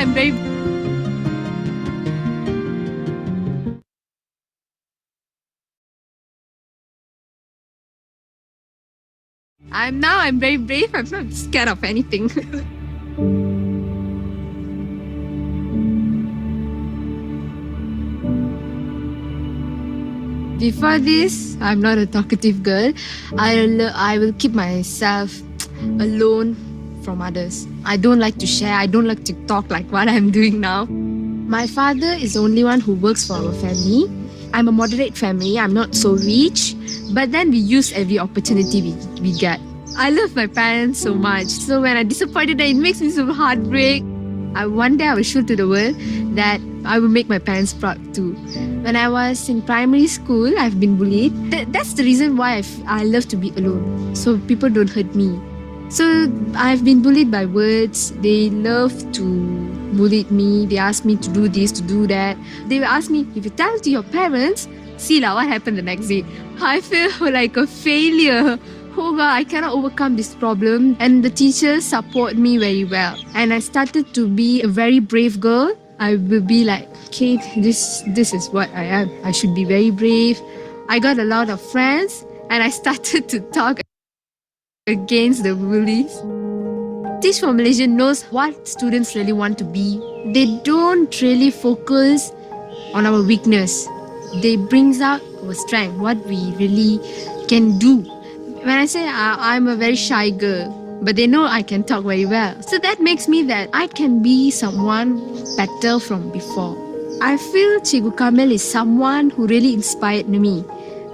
I'm very I'm very brave. I'm not scared of anything. Before this, I'm not a talkative girl. I will keep myself alone from others. I don't like to share. I don't like to talk like what I'm doing now. My father is the only one who works for our family. I'm a moderate family. I'm not so rich, but then we use every opportunity we get. I love my parents so much. So when I disappointed them, it makes me so heartbreak. One day I will show to the world that I will make my parents proud too. When I was in primary school, I've been bullied. That's the reason why I love to be alone, so people don't hurt me. So I've been bullied by words. They love to bully me. They ask me to do this, to do that. They will ask me, if you tell to your parents, see lah, what happened the next day. I feel like a failure. Oh God, I cannot overcome this problem. And the teachers support me very well. And I started to be a very brave girl. I will be like, okay, this is what I am. I should be very brave. I got a lot of friends and I started to talk against the bullies. Teach for Malaysia knows what students really want to be. They don't really focus on our weakness. They brings out our strength, what we really can do. When I say I'm a very shy girl, but they know I can talk very well. So that makes me that I can be someone better from before. I feel Cikgu Kamil is someone who really inspired me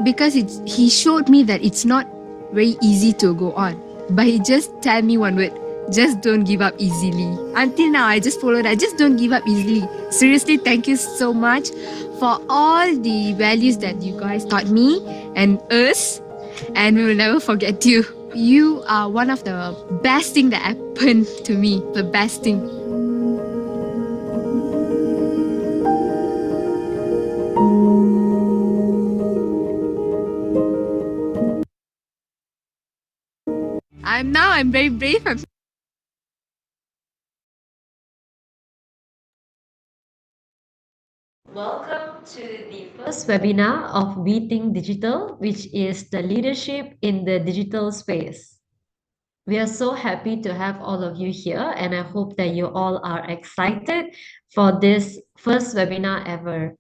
because he showed me that it's not very easy to go on. But he just tell me one word, just don't give up easily. Until now, I just follow that, just don't give up easily. Seriously, thank you so much for all the values that you guys taught me and us. And we will never forget you. You are one of the best thing that happened to me. The best thing. I'm very brave. Welcome to the first webinar of We Think Digital, which is the leadership in the digital space. We are so happy to have all of you here, and I hope that you all are excited for this first webinar ever.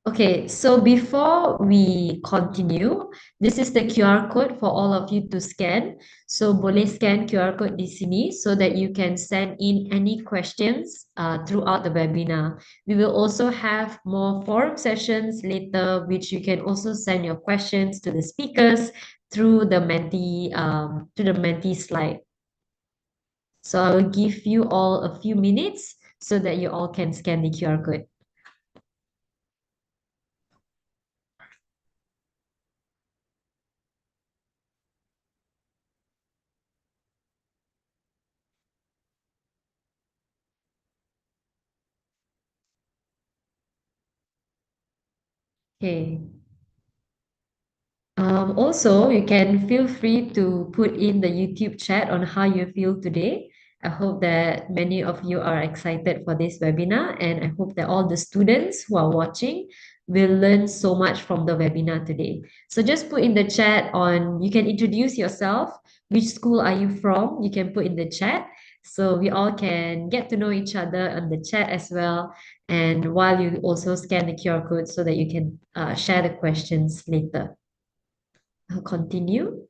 Okay, so before we continue, this is the QR code for all of you to scan. So boleh scan QR code di sini so that you can send in any questions throughout the webinar. We will also have more forum sessions later, which you can also send your questions to the speakers through the Menti slide. So I will give you all a few minutes so that you all can scan the QR code. Okay. Also, you can feel free to put in the YouTube chat on how you feel today. I hope that many of you are excited for this webinar, and I hope that all the students who are watching will learn so much from the webinar today. So just put in the chat on, you can introduce yourself, which school are you from? You can put in the chat so we all can get to know each other on the chat as well. And while you also scan the QR code so that you can share the questions later. I'll continue.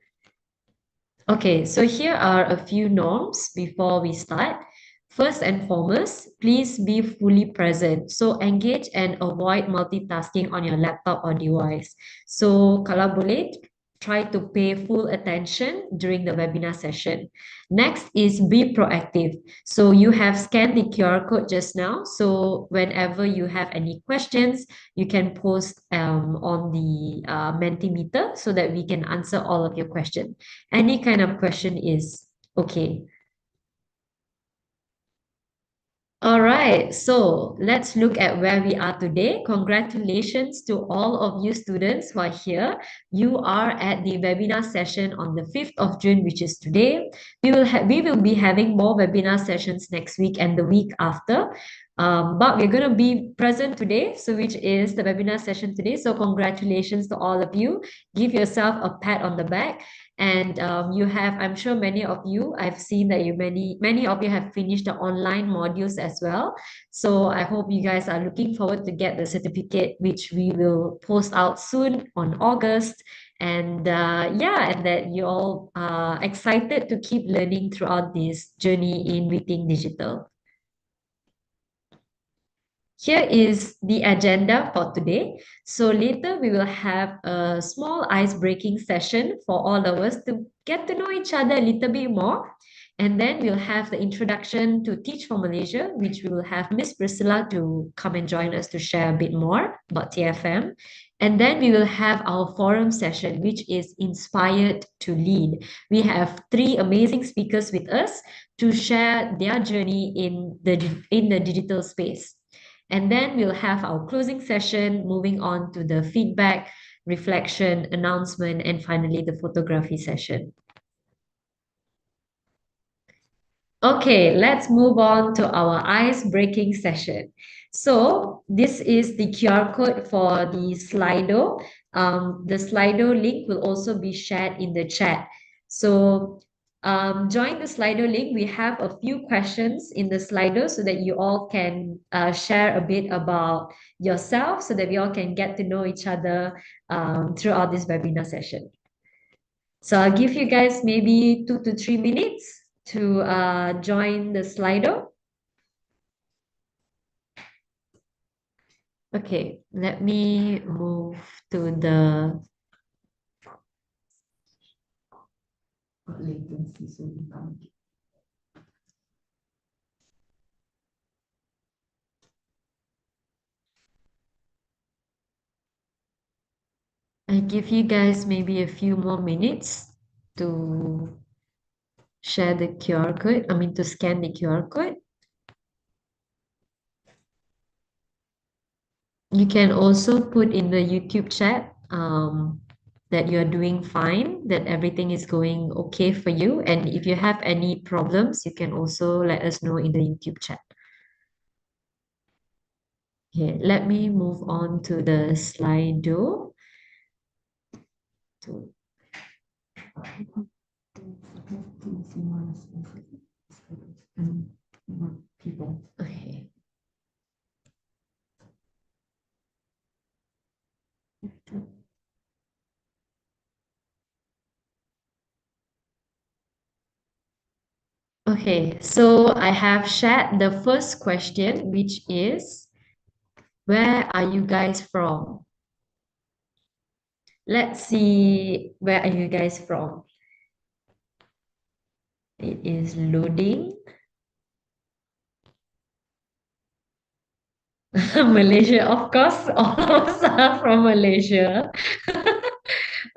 Okay, so here are a few norms before we start. First and foremost, please be fully present. So engage and avoid multitasking on your laptop or device. So kalau boleh, try to pay full attention during the webinar session. Next is be proactive. So you have scanned the QR code just now. So whenever you have any questions, you can post on the Mentimeter so that we can answer all of your questions. Any kind of question is okay. All right, so let's look at where we are today. Congratulations to all of you students who are here. You are at the webinar session on the 5th of June, which is today. We will be having more webinar sessions next week and the week after. But we're going to be present today, so which is the webinar session today. So congratulations to all of you. Give yourself a pat on the back. And you have, I'm sure many of you, I've seen that many of you have finished the online modules as well. So I hope you guys are looking forward to get the certificate, which we will post out soon on August. And yeah, and that you all are excited to keep learning throughout this journey in Witting Digital. Here is the agenda for today. So later we will have a small ice-breaking session for all of us to get to know each other a little bit more. And then we'll have the introduction to Teach for Malaysia, which we will have Miss Priscilla to come and join us to share a bit more about TFM. And then we will have our forum session, which is Inspired to Lead. We have three amazing speakers with us to share their journey in the digital space. And then we'll have our closing session, moving on to the feedback, reflection, announcement, and finally the photography session. Okay, let's move on to our ice-breaking session. So this is the QR code for the Slido. The Slido link will also be shared in the chat. So join the Slido link. We have a few questions in the Slido so that you all can share a bit about yourself so that we all can get to know each other throughout this webinar session. So I'll give you guys maybe 2 to 3 minutes to join the Slido. Okay, let me move to the latency so we can't. I give you guys maybe a few more minutes to share the QR code, to scan the QR code. You can also put in the YouTube chat that you're doing fine, that everything is going okay for you. And if you have any problems, you can also let us know in the YouTube chat. Okay, let me move on to the Slido. People. Okay. Okay, so I have shared the first question, which is, where are you guys from? Let's see, where are you guys from? It is loading. Malaysia, of course, all of us are from Malaysia.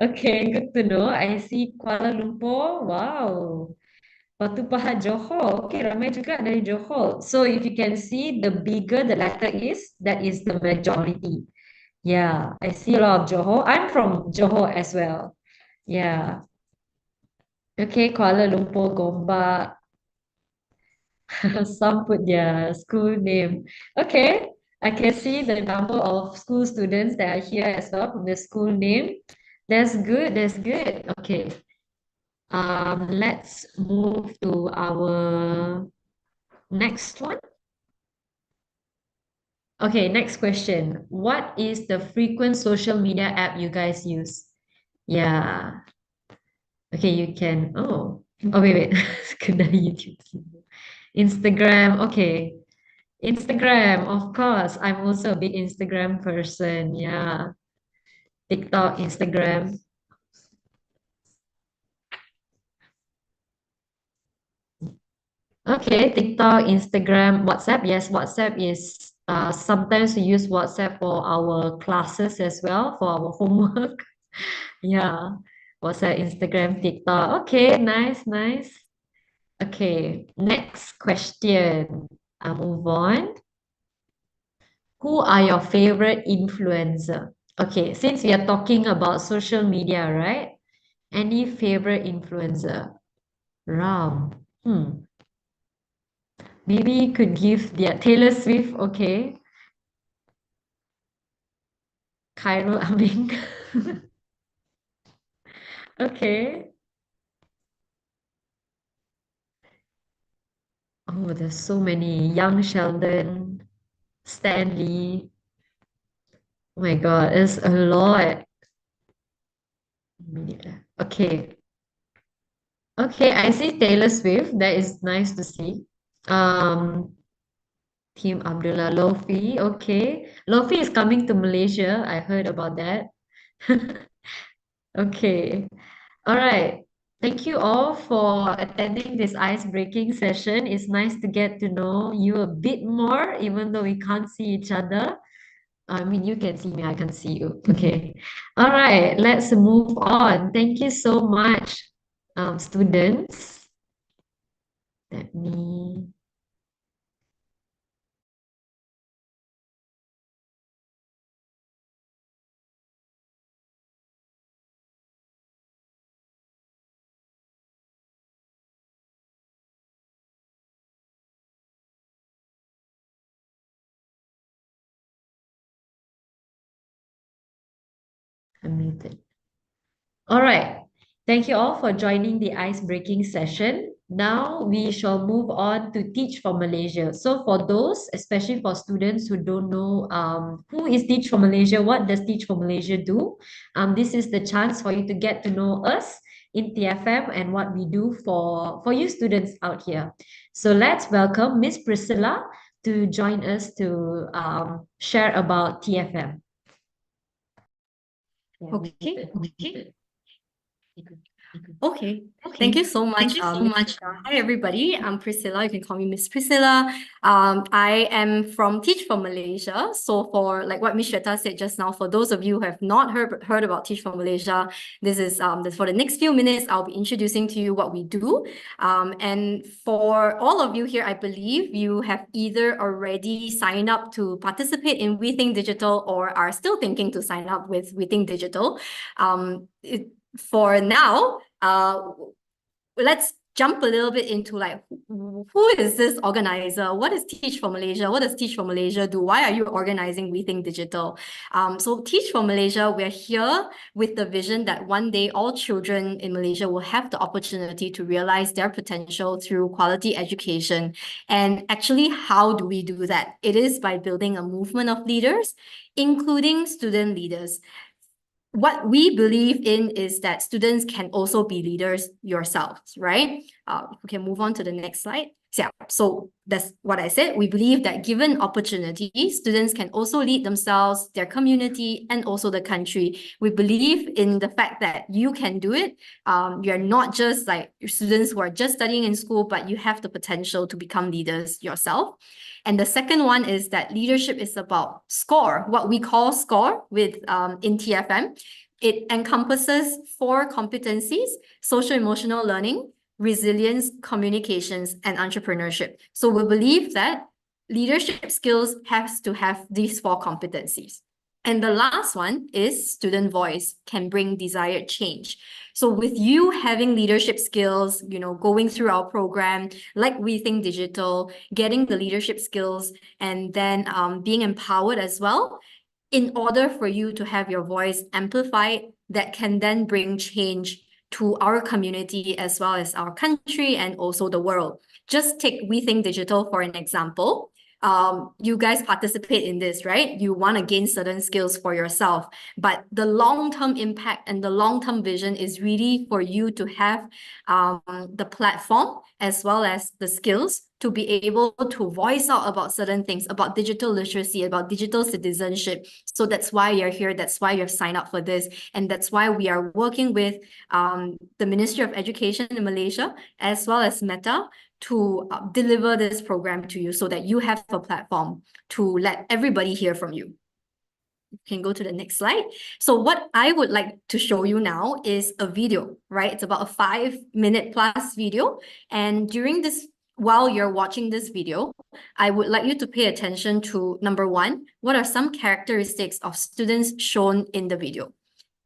Okay, good to know. I see Kuala Lumpur. Wow. Batu Pahat Johor. Okay, ramai juga dari Johor. So if you can see, the bigger the letter is, that is the majority. Yeah, I see a lot of Johor. I'm from Johor as well. Yeah. Okay, Kuala Lumpur, Gombak. Some put their school name. Okay, I can see the number of school students that are here as well from the school name. That's good. That's good. Okay. Let's move to our next one. Okay, next question. What is the frequent social media app you guys use? Yeah. Okay, you can. Oh, wait, wait. Kena YouTube. Instagram. Okay. Instagram, of course. I'm also a big Instagram person. Yeah. TikTok, Instagram. Okay, TikTok, Instagram, WhatsApp. Yes, WhatsApp is sometimes we use WhatsApp for our classes as well, for our homework. Yeah. WhatsApp, Instagram, TikTok. Okay, nice, nice. Okay, next question. I'll move on. Who are your favorite influencer? Okay, since we are talking about social media, right? Any favorite influencer? Ram. Maybe you could give the Taylor Swift, okay. Khairul Aming. Okay. Oh, there's so many. Young Sheldon, Stanley. Oh my God, it's a lot. Okay. Okay, I see Taylor Swift. That is nice to see. Um, Team Abdullah Lofi. Okay. Lofi is coming to Malaysia. I heard about that. Okay. All right. Thank you all for attending this ice-breaking session. It's nice to get to know you a bit more, even though we can't see each other. I mean, you can see me, I can see you. Okay. All right, let's move on. Thank you so much, students. Let me unmute it. All right. Thank you all for joining the ice-breaking session. Now we shall move on to Teach for Malaysia. So for those, especially for students who don't know who is Teach for Malaysia, what does Teach for Malaysia do? This is the chance for you to get to know us in TFM and what we do for you students out here. So let's welcome Miss Priscilla to join us to share about TFM. Okay. Okay. Thank you so much, Miss Priscilla. Hi, everybody. I'm Priscilla. You can call me Miss Priscilla. I am from Teach for Malaysia. So for like what Miss Shweta said just now, for those of you who have not heard about Teach for Malaysia, this is for the next few minutes, I'll be introducing to you what we do. And for all of you here, I believe you have either already signed up to participate in We Think Digital or are still thinking to sign up with We Think Digital. For now, let's jump a little bit into like, who is this organizer? What is Teach for Malaysia? What does Teach for Malaysia do? Why are you organizing We Think Digital? So Teach for Malaysia, we're here with the vision that one day all children in Malaysia will have the opportunity to realize their potential through quality education. And actually, how do we do that? It is by building a movement of leaders, including student leaders. What we believe in is that students can also be leaders yourselves, right? We can move on to the next slide. Yeah, so that's what I said. We believe that given opportunities, students can also lead themselves, their community, and also the country. We believe in the fact that you can do it. You're not just like students who are just studying in school, but you have the potential to become leaders yourself. And the second one is that leadership is about SCORE, what we call SCORE in TFM. It encompasses 4 competencies: social emotional learning, resilience, communications, and entrepreneurship. So we believe that leadership skills has to have these 4 competencies. And the last one is student voice can bring desired change. So with you having leadership skills, going through our program, like We Think Digital, getting the leadership skills, and then being empowered as well, in order for you to have your voice amplified, that can then bring change to our community as well as our country and also the world. Just take We Think Digital for an example. You guys participate in this, right? You want to gain certain skills for yourself, but the long-term impact and the long-term vision is really for you to have the platform as well as the skills to be able to voice out about certain things, about digital literacy, about digital citizenship. So that's why you're here. That's why you've signed up for this. And that's why we are working with the Ministry of Education in Malaysia, as well as Meta, to deliver this program to you so that you have a platform to let everybody hear from you. You can go to the next slide. So what I would like to show you now is a video, right? It's about a 5-minute plus video. And while you're watching this video, I would like you to pay attention to number 1, what are some characteristics of students shown in the video?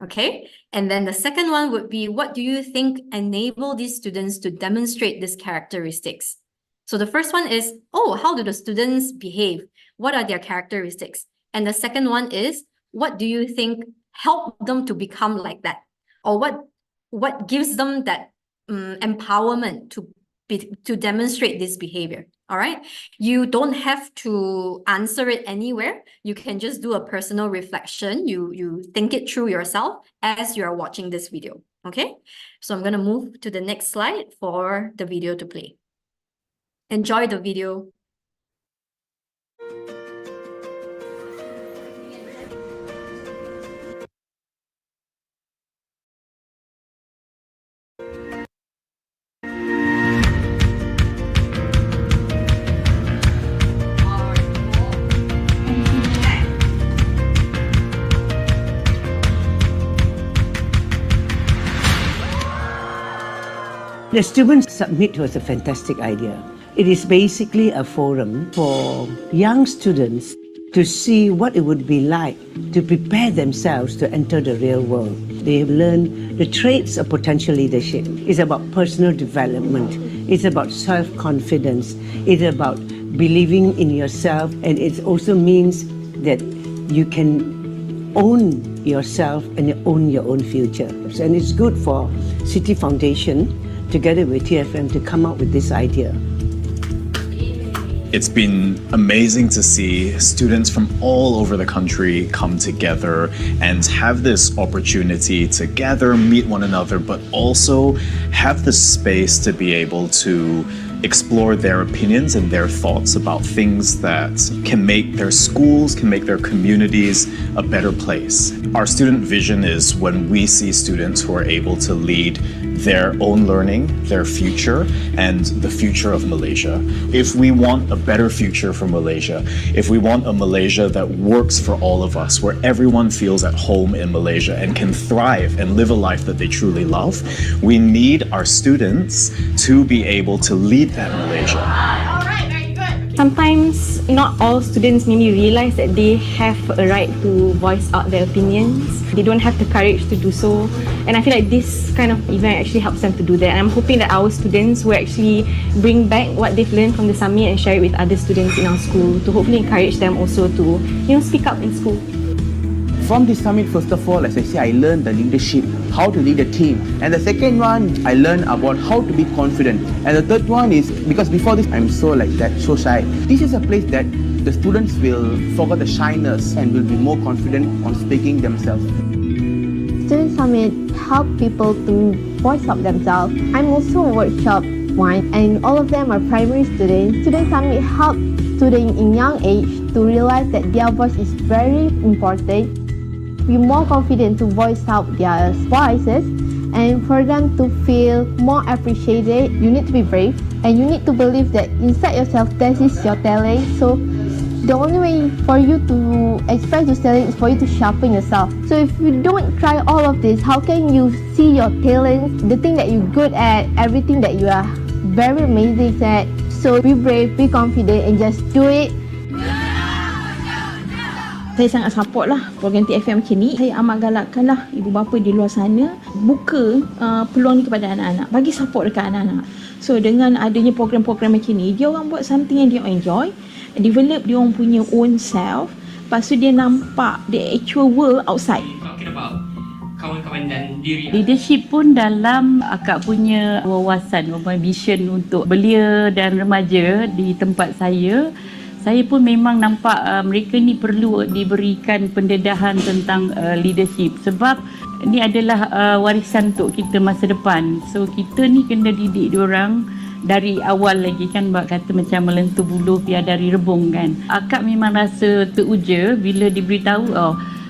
Okay, and then the second one would be, what do you think enable these students to demonstrate these characteristics? So the first one is, how do the students behave? What are their characteristics? And the second one is, what do you think help them to become like that? Or what gives them that empowerment to demonstrate this behavior? All right. You don't have to answer it anywhere. You can just do a personal reflection. You think it through yourself as you are watching this video. Okay. So I'm going to move to the next slide for the video to play. Enjoy the video. The Students Summit was a fantastic idea. It is basically a forum for young students to see what it would be like to prepare themselves to enter the real world. They have learned the traits of potential leadership. It's about personal development. It's about self-confidence. It's about believing in yourself. And it also means that you can own yourself and own your own future. And it's good for City Foundation together with TFM to come up with this idea. It's been amazing to see students from all over the country come together and have this opportunity to gather, meet one another, but also have the space to be able to explore their opinions and their thoughts about things that can make their schools, can make their communities a better place. Our student vision is when we see students who are able to lead their own learning, their future, and the future of Malaysia. If we want a better future for Malaysia, if we want a Malaysia that works for all of us, where everyone feels at home in Malaysia and can thrive and live a life that they truly love, we need our students to be able to lead that Malaysia. Sometimes not all students maybe realize that they have a right to voice out their opinions. They don't have the courage to do so. And I feel like this kind of event actually helps them to do that. And I'm hoping that our students will actually bring back what they've learned from the summit and share it with other students in our school to hopefully encourage them also to, speak up in school. From this summit, first of all, as I say, I learned the leadership, how to lead a team. And the second one, I learned about how to be confident. And the third one is, because before this, I'm so shy. This is a place that the students will forget the shyness and will be more confident on speaking themselves. Student Summit help people to voice up themselves. I'm also a workshop one, and all of them are primary students. Student Summit help students in young age to realize that their voice is very important. Be more confident to voice out their voices, and for them to feel more appreciated, you need to be brave and you need to believe that inside yourself this is your talent. So the only way for you to express your talent is for you to sharpen yourself. So if you don't try all of this, how can you see your talents, the thing that you're good at, everything that you are very amazing at? So be brave, be confident, and just do it. Saya sangat support lah program TFM macam ni. Saya amat galakkan lah ibu bapa di luar sana buka peluang ni kepada anak-anak, bagi support dekat anak-anak. So dengan adanya program-program macam ni, dia orang buat something yang dia enjoy, develop dia orang punya own self, lepas tu dia nampak the actual world outside. Kawan-kawan dan diri. Leadership pun dalam akak punya wawasan, vision untuk belia dan remaja di tempat saya pun memang nampak mereka ni perlu diberikan pendedahan tentang leadership, sebab ni adalah warisan untuk kita masa depan. So kita ni kena didik diorang dari awal lagi kan, buat kata macam melentur bulu biar dari rebung kan. Akak memang rasa teruja bila diberitahu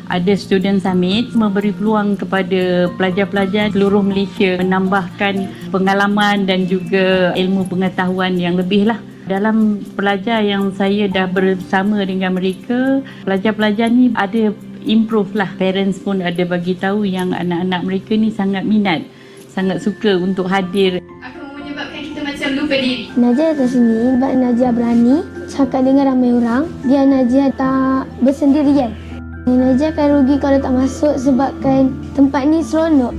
ada student summit, memberi peluang kepada pelajar-pelajar seluruh Malaysia menambahkan pengalaman dan juga ilmu pengetahuan yang lebih lah. Dalam pelajar yang saya dah bersama dengan mereka, pelajar-pelajar ni ada improve lah. Parents pun ada bagi tahu yang anak-anak mereka ni sangat minat, sangat suka untuk hadir. Apa menyebabkan kita macam lupa diri? Najia datang sini sebab Najia berani cakap dengan ramai orang. Dia Najia tak bersendirian. Najia akan rugi kalau tak masuk sebabkan tempat ni seronok.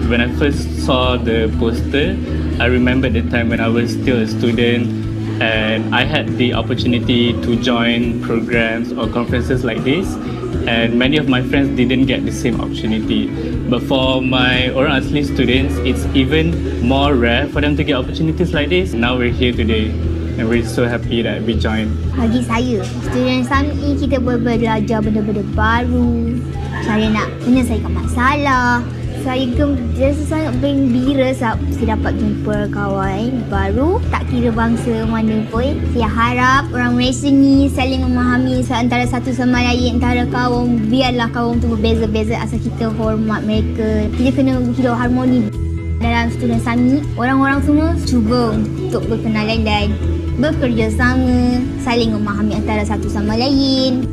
When I first saw the poster, I remember the time when I was still a student and I had the opportunity to join programs or conferences like this, and many of my friends didn't get the same opportunity. But for my orang asli students, it's even more rare for them to get opportunities like this. Now we're here today and we're so happy that we joined. Bagi saya, student summit ni kita boleh belajar benda-benda baru, cara nak menyelesaikan masalah. Saya rasa sangat gembira sebab saya dapat jumpa kawan baru, tak kira bangsa mana pun. Saya harap orang Malaysia ni saling memahami antara satu sama lain, antara kaum. Biarlah kaum tu berbeza-beza asal kita hormat mereka. Kita kena hidup harmoni. Dalam student summit, orang-orang semua cuba untuk berkenalan dan bekerjasama, saling memahami antara satu sama lain.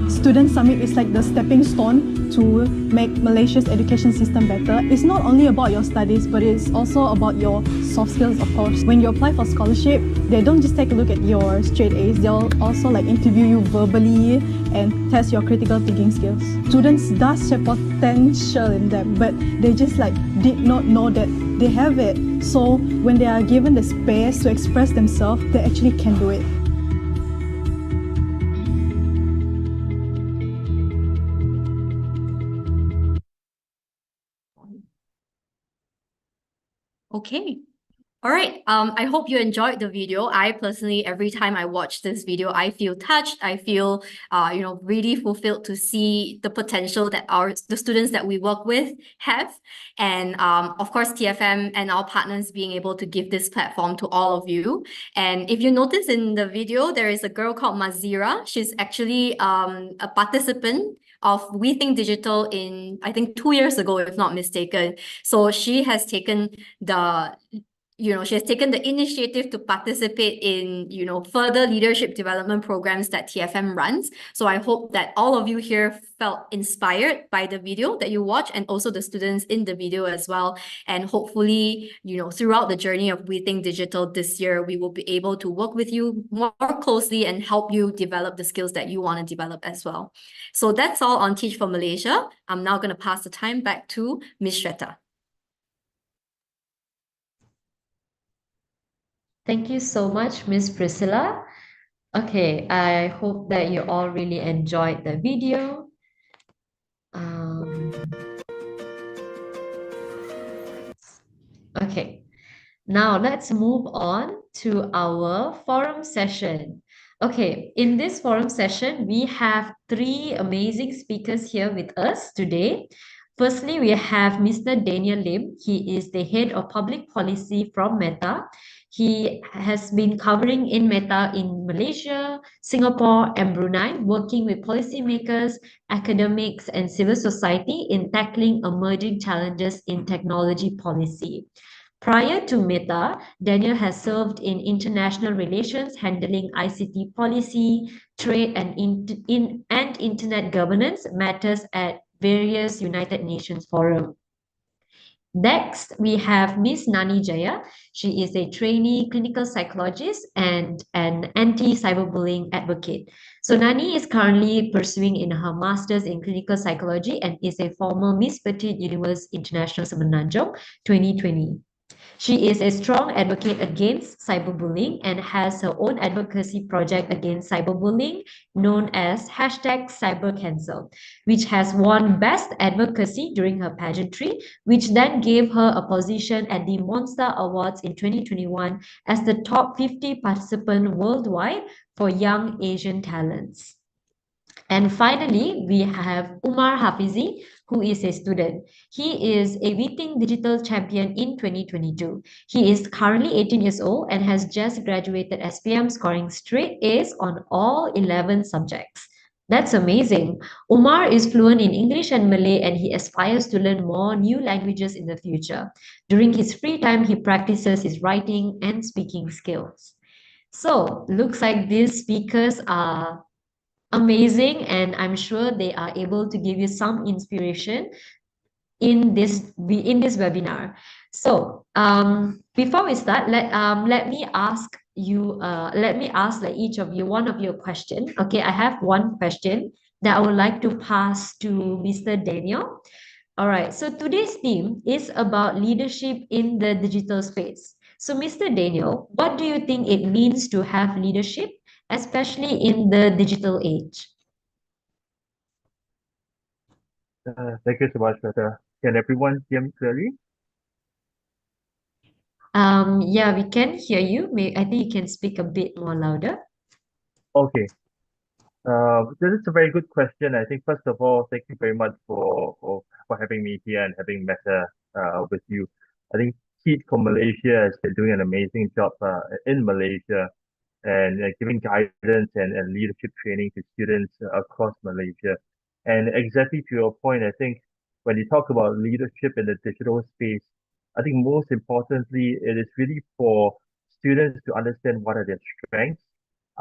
Student Summit is like the stepping stone to make Malaysia's education system better. It's not only about your studies, but it's also about your soft skills, of course. When you apply for scholarship, they don't just take a look at your straight A's, they'll also interview you verbally and test your critical thinking skills. Students does have potential in them, but they just did not know that they have it. So when they are given the space to express themselves, they actually can do it. Okay. All right. I hope you enjoyed the video. I personally, every time I watch this video, I feel touched. I feel, really fulfilled to see the potential that the students that we work with have. And of course, TFM and our partners being able to give this platform to all of you. And if you notice in the video, there is a girl called Mazira. She's actually a participant of We Think Digital in, I think, 2 years ago, if not mistaken. So she has taken the initiative to participate in, further leadership development programs that TFM runs. So I hope that all of you here felt inspired by the video that you watch, and also the students in the video as well. And hopefully, throughout the journey of We Think Digital this year, we will be able to work with you more closely and help you develop the skills that you want to develop as well. So that's all on Teach for Malaysia. I'm now going to pass the time back to Ms. Shweta. Thank you so much, Miss Priscilla. Okay, I hope that you all really enjoyed the video. Okay, now let's move on to our forum session. Okay, in this forum session, we have 3 amazing speakers here with us today. Firstly, we have Mr. Daniel Lim. He is the head of public policy from Meta. He has been covering in Meta in Malaysia, Singapore, and Brunei, working with policymakers, academics, and civil society in tackling emerging challenges in technology policy. Prior to Meta, Daniel has served in international relations, handling ICT policy, trade, and internet governance matters at various United Nations forums. Next, we have Miss Nani Jaya. She is a trainee clinical psychologist and an anti-cyberbullying advocate. So Nani is currently pursuing in her master's in clinical psychology and is a former Miss Petite Universe International Semenanjung 2020. She is a strong advocate against cyberbullying and has her own advocacy project against cyberbullying known as #CyberCancel, which has won Best Advocacy during her pageantry, which then gave her a position at the Monster Awards in 2021 as the top 50 participant worldwide for young Asian talents. And finally, we have Umar Hafizi, who is a student. He is a Wheating Digital Champion in 2022. He is currently 18 years old and has just graduated SPM, scoring straight A's on all 11 subjects. That's amazing. Umar is fluent in English and Malay, and he aspires to learn more new languages in the future. During his free time, he practices his writing and speaking skills. So, looks like these speakers are amazing, and I'm sure they are able to give you some inspiration in this webinar. So before we start, let me ask you like each of you one of your question. Okay, I have one question that I would like to pass to Mr. Daniel. All right, so today's theme is about leadership in the digital space. So Mr. Daniel, what do you think it means to have leadership, especially in the digital age? Thank you so much, Shweta. Can everyone hear me clearly? Yeah, we can hear you. I think you can speak a bit more louder. Okay. This is a very good question. I think first of all, thank you very much for having me here and having Meta with you. I think Teach for Malaysia has been doing an amazing job in Malaysia and giving guidance and leadership training to students across Malaysia. And exactly to your point, I think when you talk about leadership in the digital space, I think most importantly, it is really for students to understand what are their strengths,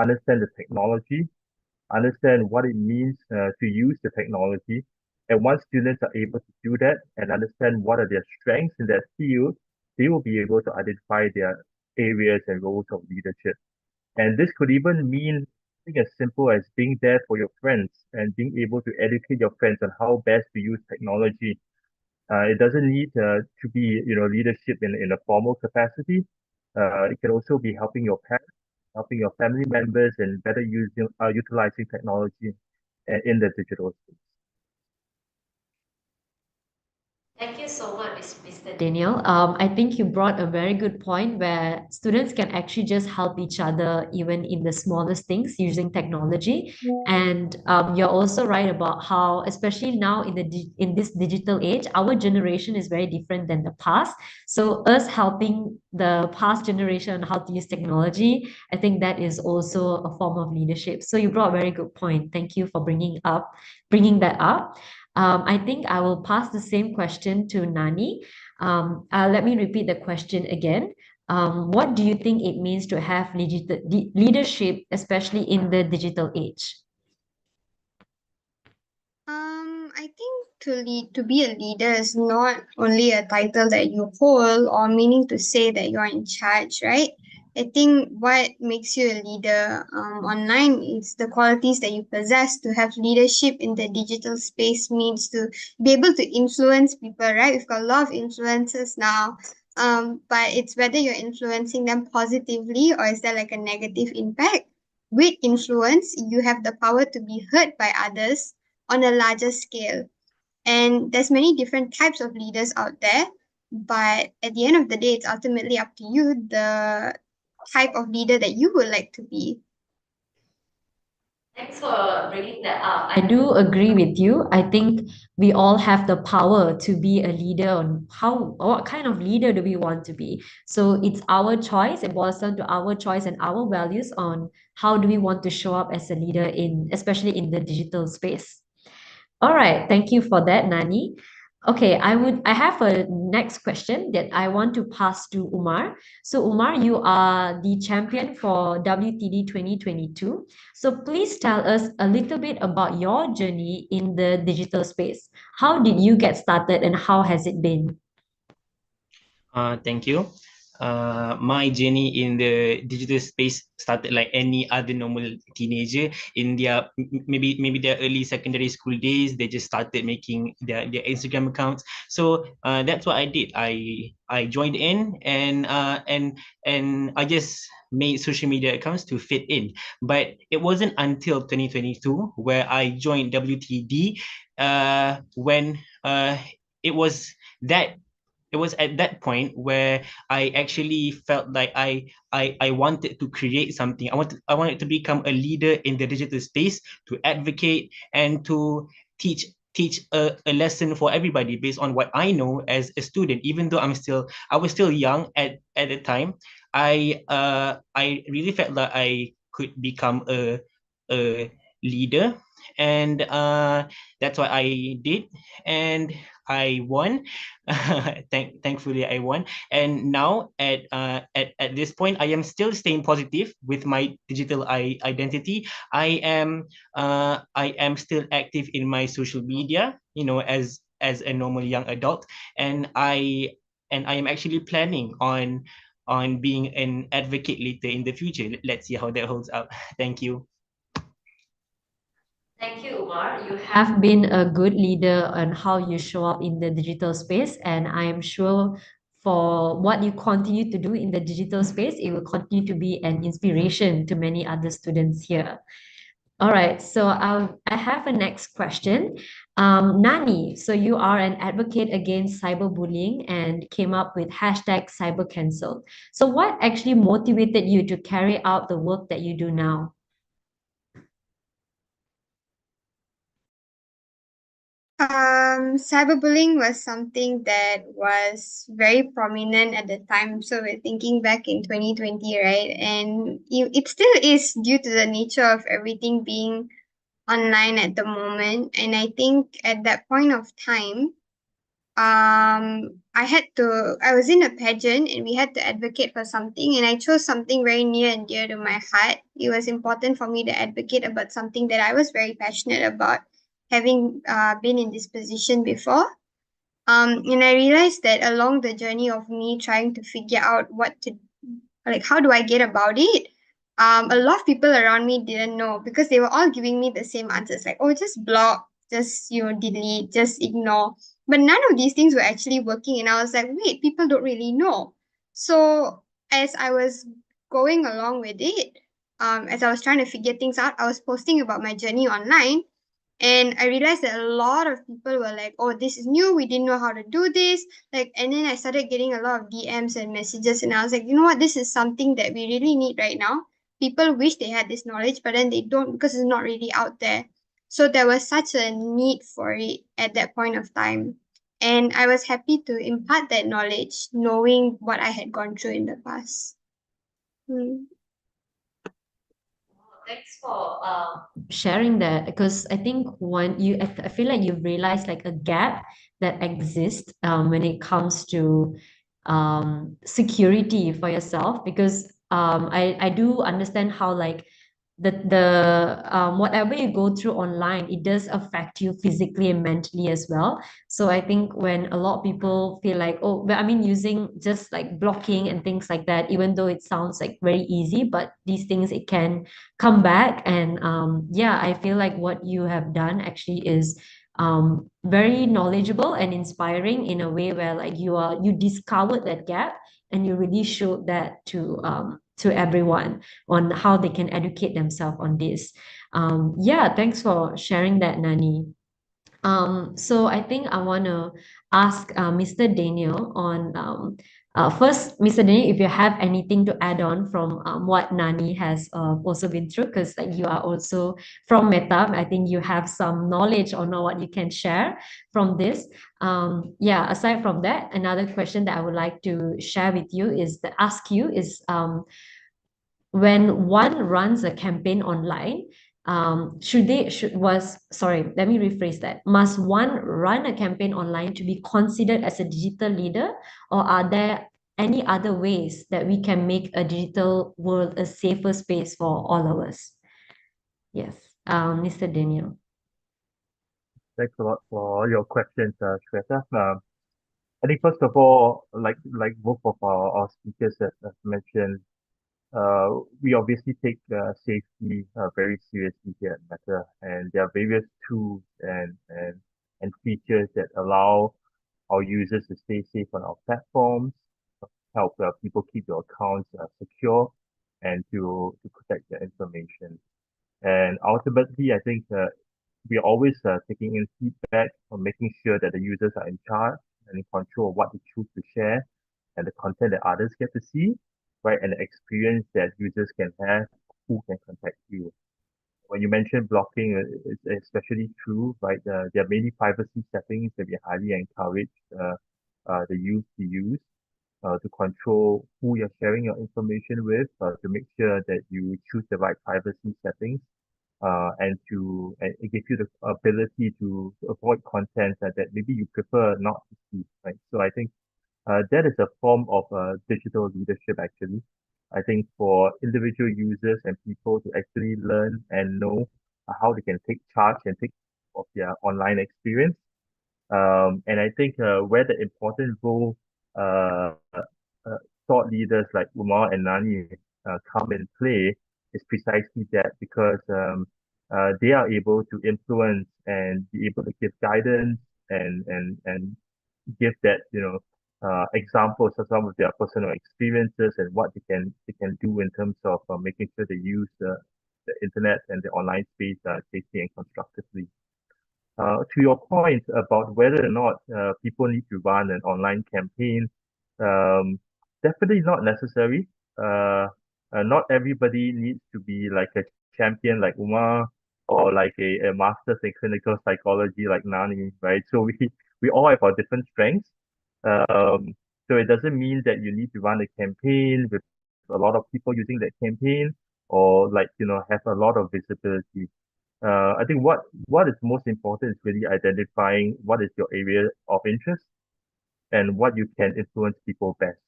understand the technology, understand what it means to use the technology. And once students are able to do that and understand what are their strengths in that field, they will be able to identify their areas and roles of leadership. And this could even mean something as simple as being there for your friends and being able to educate your friends on how best to use technology. It doesn't need to be, leadership in a formal capacity. It can also be helping your parents, helping your family members, and better utilizing technology in the digital space. Thank you so much, Mr. Daniel. I think you brought a very good point where students can actually just help each other even in the smallest things using technology. And you're also right about how, especially now in this digital age, our generation is very different than the past. So us helping the past generation on how to use technology, I think that is also a form of leadership. So you brought a very good point. Thank you for bringing that up. I think I will pass the same question to Nani. Let me repeat the question again. What do you think it means to have leadership, especially in the digital age? I think to be a leader is not only a title that you hold or meaning to say that you're in charge, right? I think what makes you a leader online is the qualities that you possess. To have leadership in the digital space means to be able to influence people, right? We've got a lot of influencers now, but it's whether you're influencing them positively or is there like a negative impact. With influence, you have the power to be heard by others on a larger scale. And there's many different types of leaders out there, but at the end of the day, it's ultimately up to you, the type of leader that you would like to be. Thanks for bringing that up. I do agree with you. I think we all have the power to be a leader on what kind of leader do we want to be. So it's our choice. It boils down to our choice and our values on how do we want to show up as a leader especially in the digital space. All right, thank you for that, Nani. Okay, I have a next question that I want to pass to Umar. So Umar, you are the champion for WTD 2022. So please tell us a little bit about your journey in the digital space. How did you get started and how has it been? Thank you. My journey in the digital space started like any other normal teenager in their maybe their early secondary school days. They just started making their Instagram accounts. So that's what I did. I joined in and I just made social media accounts to fit in. But it wasn't until 2022 where I joined WTD when it was that it was at that point where I actually felt like I wanted to create something. I wanted to become a leader in the digital space, to advocate and to teach a lesson for everybody based on what I know as a student. Even though I was still young at the time, I really felt like I could become a leader, and that's what I did, and I won. Thankfully I won, and now at this point I am still staying positive with my digital identity. I am still active in my social media, as a normal young adult, and I am actually planning on being an advocate later in the future. Let's see how that holds up. Thank you. Thank you, Umar. You have been a good leader on how you show up in the digital space, and I am sure for what you continue to do in the digital space, it will continue to be an inspiration to many other students here. All right, so I have a next question. Nani, so you are an advocate against cyberbullying and came up with hashtag cybercancel. So what actually motivated you to carry out the work that you do now? Cyberbullying was something that was very prominent at the time. So we're thinking back in 2020, right? And it still is due to the nature of everything being online at the moment. And I think at that point of time, I was in a pageant and we had to advocate for something, and I chose something very near and dear to my heart. It was important for me to advocate about something that I was very passionate about, having been in this position before. And I realized that along the journey of me trying to figure out how do I get about it? A lot of people around me didn't know because they were all giving me the same answers, like, oh, just block, just, delete, just ignore. But none of these things were actually working. And I was like, wait, people don't really know. So as I was going along with it, as I was trying to figure things out, I was posting about my journey online, and I realized that a lot of people were like, oh, this is new. We didn't know how to do this. And then I started getting a lot of DMs and messages. And I was like, you know what? This is something that we really need right now. People wish they had this knowledge, but then they don't because it's not really out there. So there was such a need for it at that point of time. And I was happy to impart that knowledge, knowing what I had gone through in the past. Thanks for sharing that, because I think I feel like you've realized like a gap that exists when it comes to security for yourself, because I do understand how like the whatever you go through online, it does affect you physically and mentally as well. So I think when a lot of people feel like, oh, but I mean, using just like blocking and things like that, even though it sounds like very easy, but these things, it can come back. And yeah, I feel like what you have done actually is very knowledgeable and inspiring in a way where like you discovered that gap and you really showed that to everyone on how they can educate themselves on this. Yeah, thanks for sharing that, Nani. So I think I want to ask Mr. Daniel on first, Mr. Daniel, if you have anything to add on from what Nani has also been through, because like you are also from Meta, I think you have some knowledge on what you can share from this. Yeah, aside from that, another question that I would like to share with you is when one runs a campaign online, let me rephrase that. Must one run a campaign online to be considered as a digital leader, or are there any other ways that we can make a digital world a safer space for all of us? Yes, Mr. Daniel. Thanks a lot for your questions, Shweta. I think first of all, like both of our speakers have mentioned, we obviously take safety very seriously here at Meta, and there are various tools and features that allow our users to stay safe on our platforms, help people keep their accounts secure, and to protect their information. And ultimately, I think we are always taking in feedback on making sure that the users are in charge and in control of what they choose to share and the content that others get to see, right? And the experience that users can have, who can contact you. When you mentioned blocking, it's especially true, right? There are many privacy settings that we highly encourage the youth to use to control who you're sharing your information with, to make sure that you choose the right privacy settings and it gives you the ability to avoid content that maybe you prefer not to see, right? So I think that is a form of digital leadership, actually. I think for individual users and people to actually learn and know how they can take charge and take of their online experience. And I think where the important role uh, thought leaders like Umar and Nani come in play is precisely that because they are able to influence and be able to give guidance and give that examples of some of their personal experiences and what they can do in terms of making sure they use the internet and the online space safely and constructively. To your point about whether or not people need to run an online campaign, um, definitely not necessary. Not everybody needs to be like a champion like Umar or like a master's in clinical psychology like Nani, right? So we all have our different strengths. Um, so it doesn't mean that you need to run a campaign with a lot of people using that campaign or like, have a lot of visibility. I think what is most important is really identifying what is your area of interest and what you can influence people best.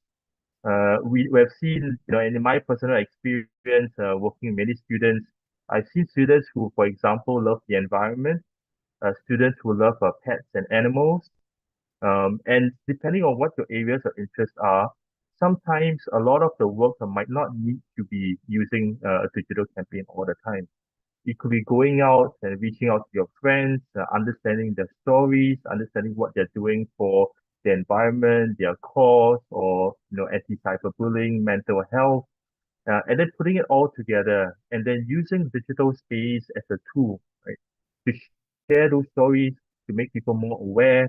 We have seen, in my personal experience working with many students, I've seen students who, for example, love the environment, students who love pets and animals, and depending on what your areas of interest are, sometimes a lot of the work might not need to be using a digital campaign all the time. It could be going out and reaching out to your friends, understanding their stories, understanding what they're doing for the environment, their cause, or anti-cyberbullying, mental health, and then putting it all together, and then using digital space as a tool, right, to share those stories, to make people more aware,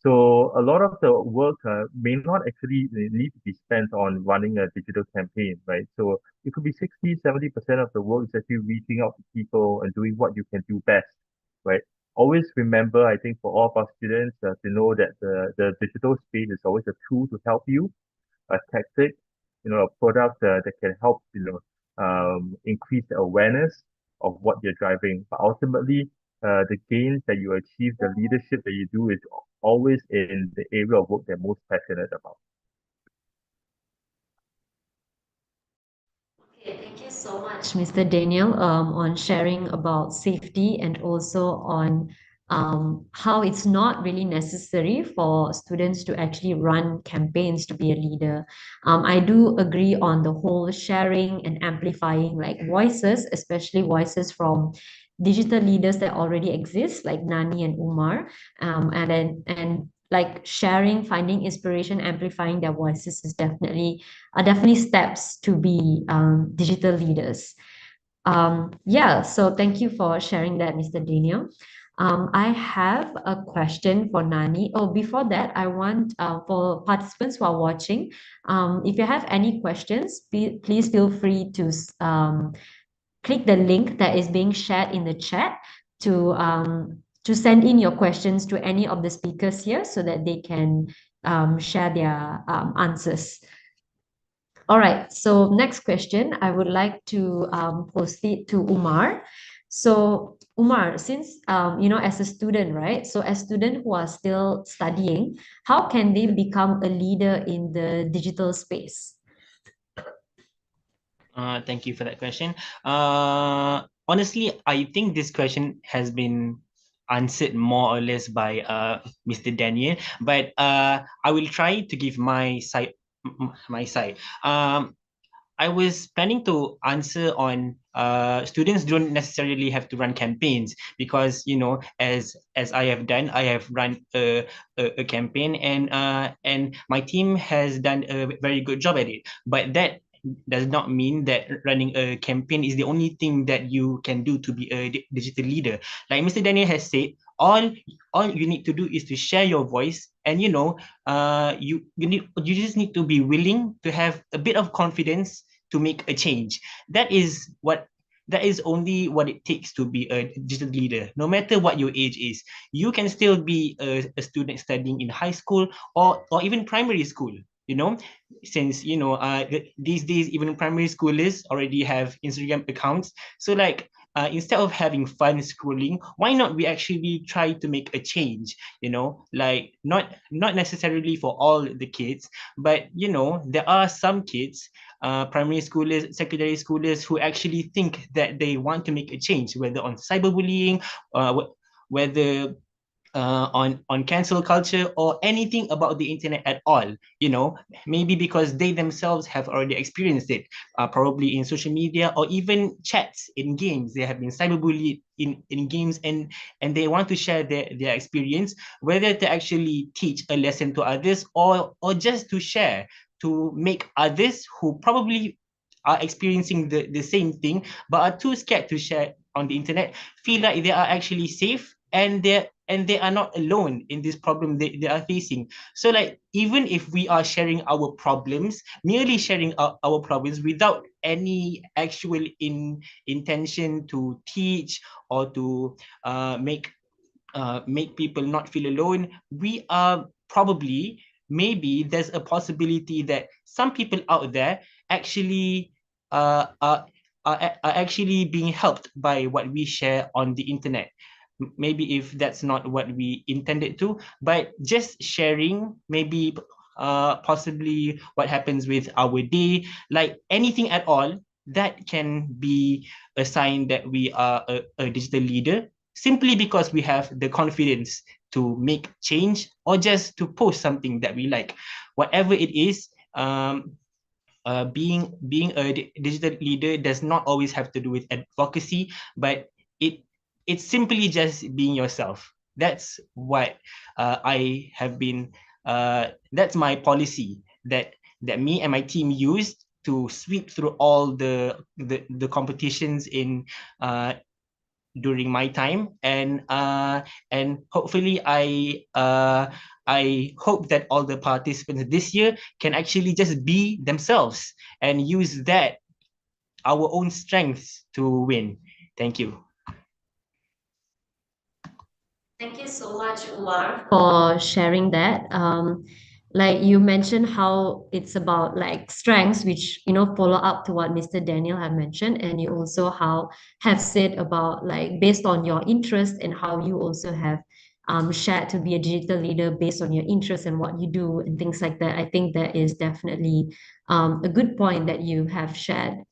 so a lot of the work may not actually need to be spent on running a digital campaign, right? So it could be 60, 70% of the work is actually reaching out to people and doing what you can do best, right? Always remember, I think for all of our students, to know that the digital space is always a tool to help you, a tactic, a product that can help, increase the awareness of what you're driving. But ultimately, the gains that you achieve, the leadership that you do is always in the area of work they're most passionate about. Okay, thank you so much, Mr. Daniel, on sharing about safety and also on how it's not really necessary for students to actually run campaigns to be a leader. I do agree on the whole sharing and amplifying like voices, especially voices from digital leaders that already exist, like Nani and Umar, and like sharing, finding inspiration, amplifying their voices is definitely are definitely steps to be digital leaders. Yeah, so thank you for sharing that, Mr. Daniel. I have a question for Nani. Oh, before that, I want for participants who are watching, if you have any questions, please feel free to click the link that is being shared in the chat to send in your questions to any of the speakers here so that they can share their answers. All right, so next question, I would like to proceed to Umar. So Umar, since as a student, right? So as student who are still studying, how can they become a leader in the digital space? Thank you for that question. Honestly, I think this question has been answered more or less by Mr. Daniel, but I will try to give my side. My side. I was planning to answer on students don't necessarily have to run campaigns because as I have done, I have run a campaign and my team has done a very good job at it. But that does not mean that running a campaign is the only thing that you can do to be a digital leader. Like Mr. Daniel has said, all you need to do is to share your voice, and you just need to be willing to have a bit of confidence to make a change. That is only what it takes to be a digital leader. No matter what your age is, you can still be a student studying in high school or even primary school. Since these days even primary schoolers already have Instagram accounts. So like instead of having fun scrolling, why not we actually try to make a change? Like not necessarily for all the kids, but there are some kids, primary schoolers, secondary schoolers, who actually think that they want to make a change, whether on cyberbullying, whether on cancel culture or anything about the internet at all. Maybe because they themselves have already experienced it, probably in social media or even chats in games. They have been cyberbullied in games, and they want to share their experience, whether to actually teach a lesson to others or just to share, to make others who probably are experiencing the same thing but are too scared to share on the internet feel like they are actually safe, and they are not alone in this problem they are facing. So like even if we are sharing our problems, merely sharing our problems without any actual intention to teach or to make people not feel alone, we are probably, maybe there's a possibility that some people out there actually uh, are, are actually being helped by what we share on the internet. Maybe if that's not what we intended to, but just sharing, maybe possibly what happens with our day, like anything at all, that can be a sign that we are a digital leader, simply because we have the confidence to make change or just to post something that we like. Whatever it is, being a digital leader does not always have to do with advocacy, but it's simply just being yourself. That's what I have been. That's my policy that me and my team used to sweep through all the competitions in during my time, and hopefully I hope that all the participants this year can actually just be themselves and use that, our own strengths, to win. Thank you. Thank you so much, Umar, for sharing that. Like you mentioned how it's about like strengths, which follow up to what Mr. Daniel had mentioned, and you also have said about like based on your interest and how you also have shared to be a digital leader based on your interest and what you do and things like that. I think that is definitely a good point that you have shared.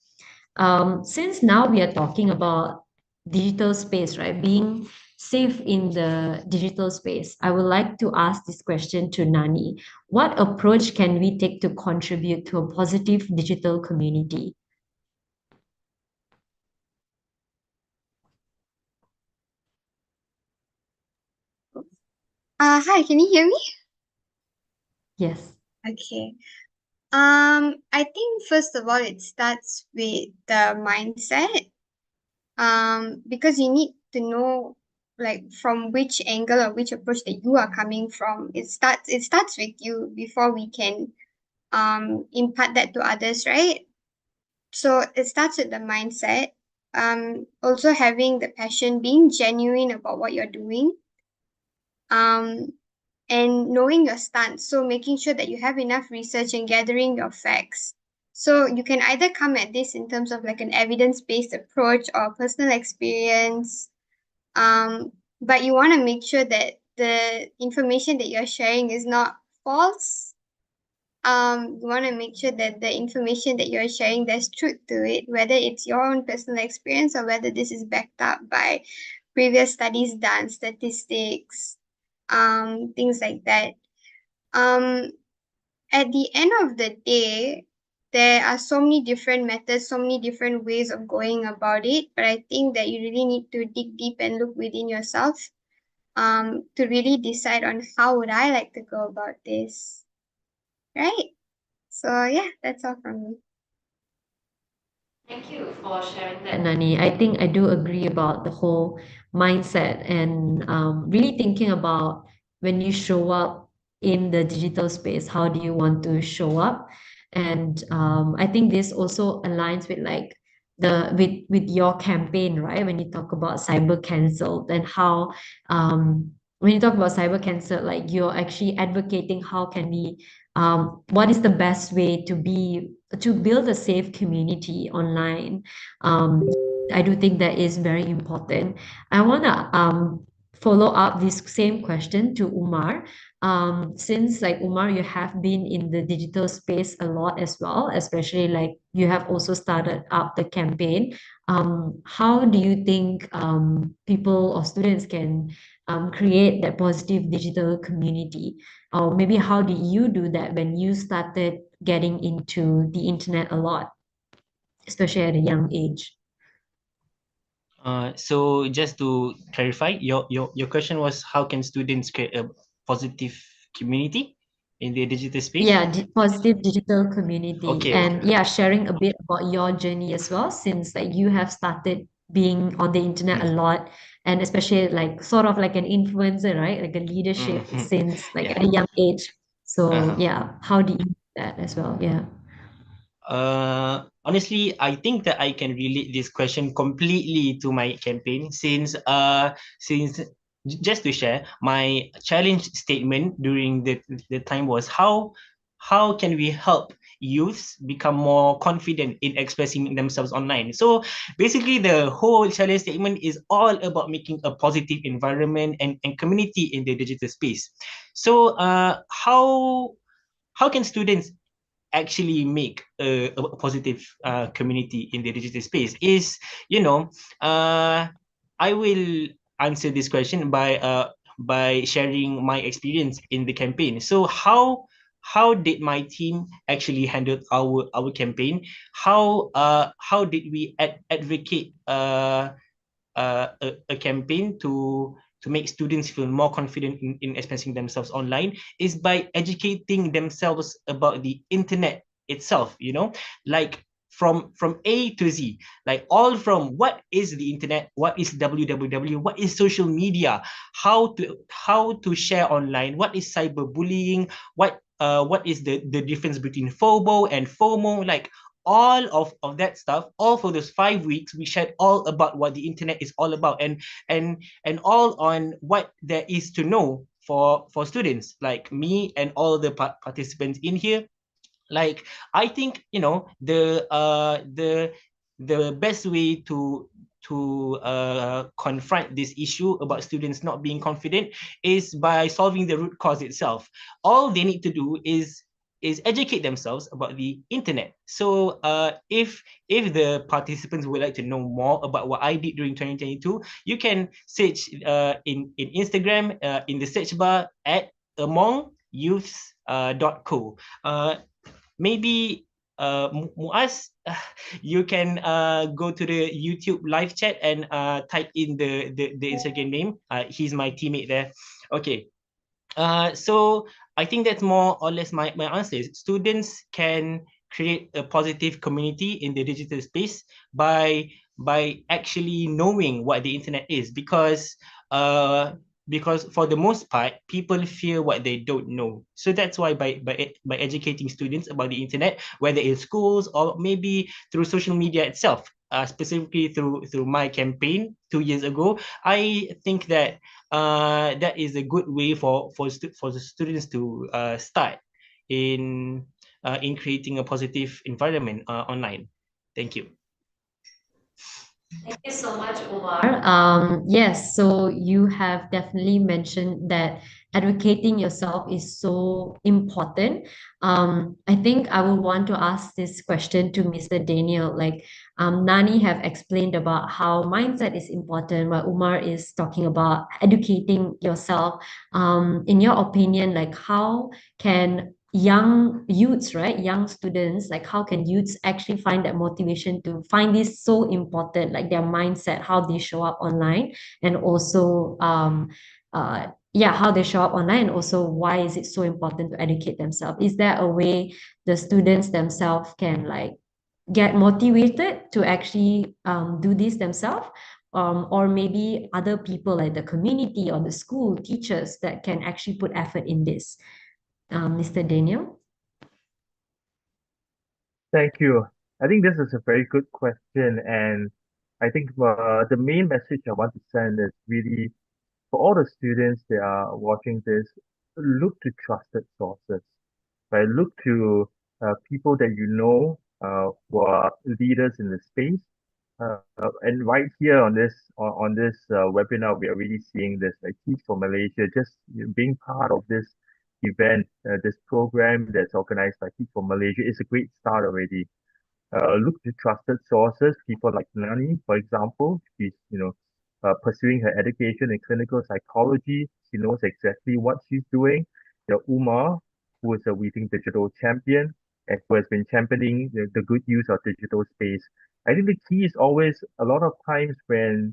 Since now we are talking about digital space, right? Being safe in the digital space, I would like to ask this question to Nani. What approach can we take to contribute to a positive digital community? Hi, can you hear me? Yes. Okay. I think first of all, it starts with the mindset. Because you need to know like from which angle or which approach that you are coming from. It starts with you before we can impart that to others, right? So it starts with the mindset. Also having the passion, being genuine about what you're doing. Um, and knowing your stance. So making sure that you have enough research and gathering your facts. So you can either come at this in terms of like an evidence-based approach or personal experience. But you want to make sure that the information that you're sharing is not false. You want to make sure that the information that you're sharing, there's truth to it, whether it's your own personal experience or whether this is backed up by previous studies done, statistics, things like that. At the end of the day, there are so many different methods, so many different ways of going about it. But I think that you really need to dig deep and look within yourself, to really decide on how would I like to go about this, right? So yeah, that's all from me. Thank you for sharing that, Nani. I think I do agree about the whole mindset and really thinking about when you show up in the digital space, how do you want to show up? And I think this also aligns with like with your campaign, right? When you talk about cyber cancelled and how when you talk about cyber cancelled, like you're actually advocating how can we what is the best way to build a safe community online. I do think that is very important. I want to follow up this same question to Umar. Since like Umar, you have been in the digital space a lot as well, especially like you have also started up the campaign. How do you think people or students can create that positive digital community? Or maybe how did you do that when you started getting into the internet a lot, especially at a young age? So just to clarify, your question was how can students create a positive community in the digital space? Yeah, positive digital community. Okay, And okay. yeah, sharing a bit about your journey as well, since like you have started being on the internet a lot, and especially like sort of like an influencer, right? Like a leadership Mhm. since like Yeah. at a young age. So Uh-huh. yeah, how do you do that as well? Yeah. Honestly, I think that I can relate this question completely to my campaign since just to share my challenge statement during the time was how can we help youths become more confident in expressing themselves online. So basically the whole challenge statement is all about making a positive environment and community in the digital space. So how can students actually make a positive community in the digital space is, you know, I will answer this question by sharing my experience in the campaign. So how did my team actually handle our campaign? How did we advocate a campaign to make students feel more confident in expressing themselves online is by educating themselves about the internet itself, you know, like from A to Z, like all from what is the internet, what is www, what is social media, how to share online, what is cyberbullying, what is the difference between FOBO and FOMO, like all of that stuff. All for those 5 weeks we shared all about what the internet is all about, and all on what there is to know for students like me and all the participants in here. Like I think, you know, the best way to confront this issue about students not being confident is by solving the root cause itself. All they need to do is educate themselves about the internet. So if the participants would like to know more about what I did during 2022, you can search in Instagram in the search bar at amongyouths.co. Maybe Muaz, you can go to the YouTube live chat and type in the Instagram name. He's my teammate there. Okay. So I think that's more or less my answer. Students can create a positive community in the digital space by actually knowing what the internet is, because for the most part people fear what they don't know. So that's why by educating students about the internet, whether in schools or maybe through social media itself, specifically through my campaign 2 years ago, I think that that is a good way for the students to start in creating a positive environment online. Thank you. Thank you so much, Umar. Yes, so you have definitely mentioned that educating yourself is so important. I think I would want to ask this question to Mr. Daniel. Like, Nani have explained about how mindset is important, while Umar is talking about educating yourself. In your opinion, like, how can young youths, right, young students, like how can youths actually find that motivation to find this so important, like their mindset, how they show up online, and also yeah, how they show up online, and also why is it so important to educate themselves? Is there a way the students themselves can like get motivated to actually do this themselves, or maybe other people like the community or the school teachers that can actually put effort in this? Mr. Daniel? Thank you. I think this is a very good question, and I think the main message I want to send is really for all the students that are watching this, look to trusted sources, right? Look to people that you know who are leaders in the space. And right here on this webinar, we are really seeing this, like Teach for Malaysia, just being part of this event, this program that's organized by Teach for Malaysia is a great start already. Look to trusted sources, people like Nani, for example. She's, pursuing her education in clinical psychology. She knows exactly what she's doing. Umar, who is a Weaving Digital champion and who has been championing the good use of digital space. I think the key is always a lot of times when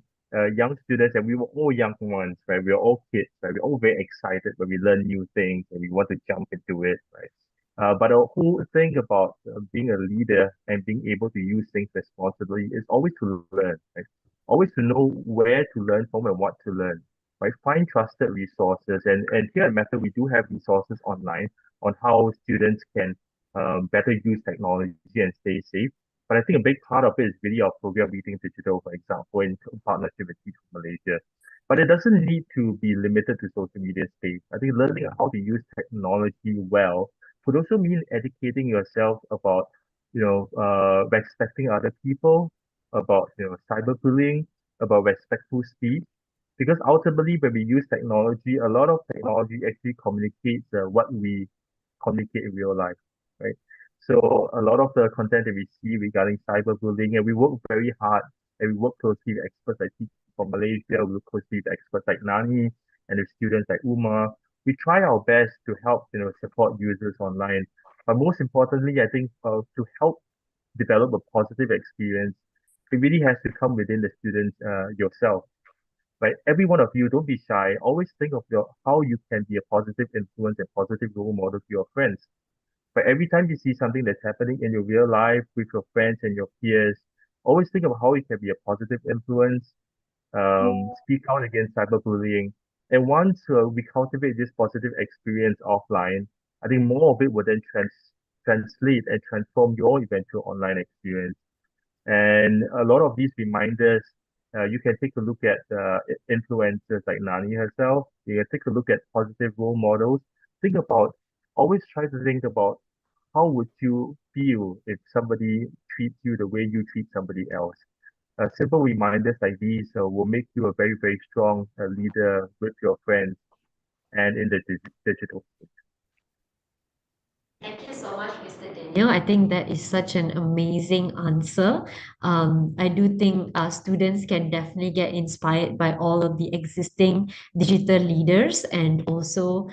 young students, and we were all young ones, right? We are all kids, right? We're all very excited when we learn new things and we want to jump into it, right? But the whole thing about being a leader and being able to use things responsibly is always to learn, right? Always to know where to learn from and what to learn, right? Find trusted resources. And here at Meta, we do have resources online on how students can better use technology and stay safe. But I think a big part of it is really our program Meeting Digital, for example, in partnership with Teach for Malaysia. But it doesn't need to be limited to social media space. I think learning how to use technology well could also mean educating yourself about, respecting other people, about, cyberbullying, about respectful speech. Because ultimately, when we use technology, a lot of technology actually communicates what we communicate in real life, right? So a lot of the content that we see regarding cyberbullying, and we work very hard, and we work closely with experts like Titi from Malaysia, we work closely with experts like Nani, and with students like Uma. We try our best to help, support users online. But most importantly, I think to help develop a positive experience, it really has to come within the students yourself. Right? Every one of you, don't be shy. Always think of how you can be a positive influence and positive role model to your friends. But every time you see something that's happening in your real life with your friends and your peers, always think of how you can be a positive influence, speak out against cyberbullying. And once we cultivate this positive experience offline, I think more of it will then translate and transform your eventual online experience. And a lot of these reminders, you can take a look at influencers like Nani herself. You can take a look at positive role models. Think about, always try to think about how would you feel if somebody treats you the way you treat somebody else. Simple reminders like these will make you a very, very strong leader with your friends and in the digital space. Thank you so much, Mr. Daniel. I think that is such an amazing answer. I do think students can definitely get inspired by all of the existing digital leaders, and also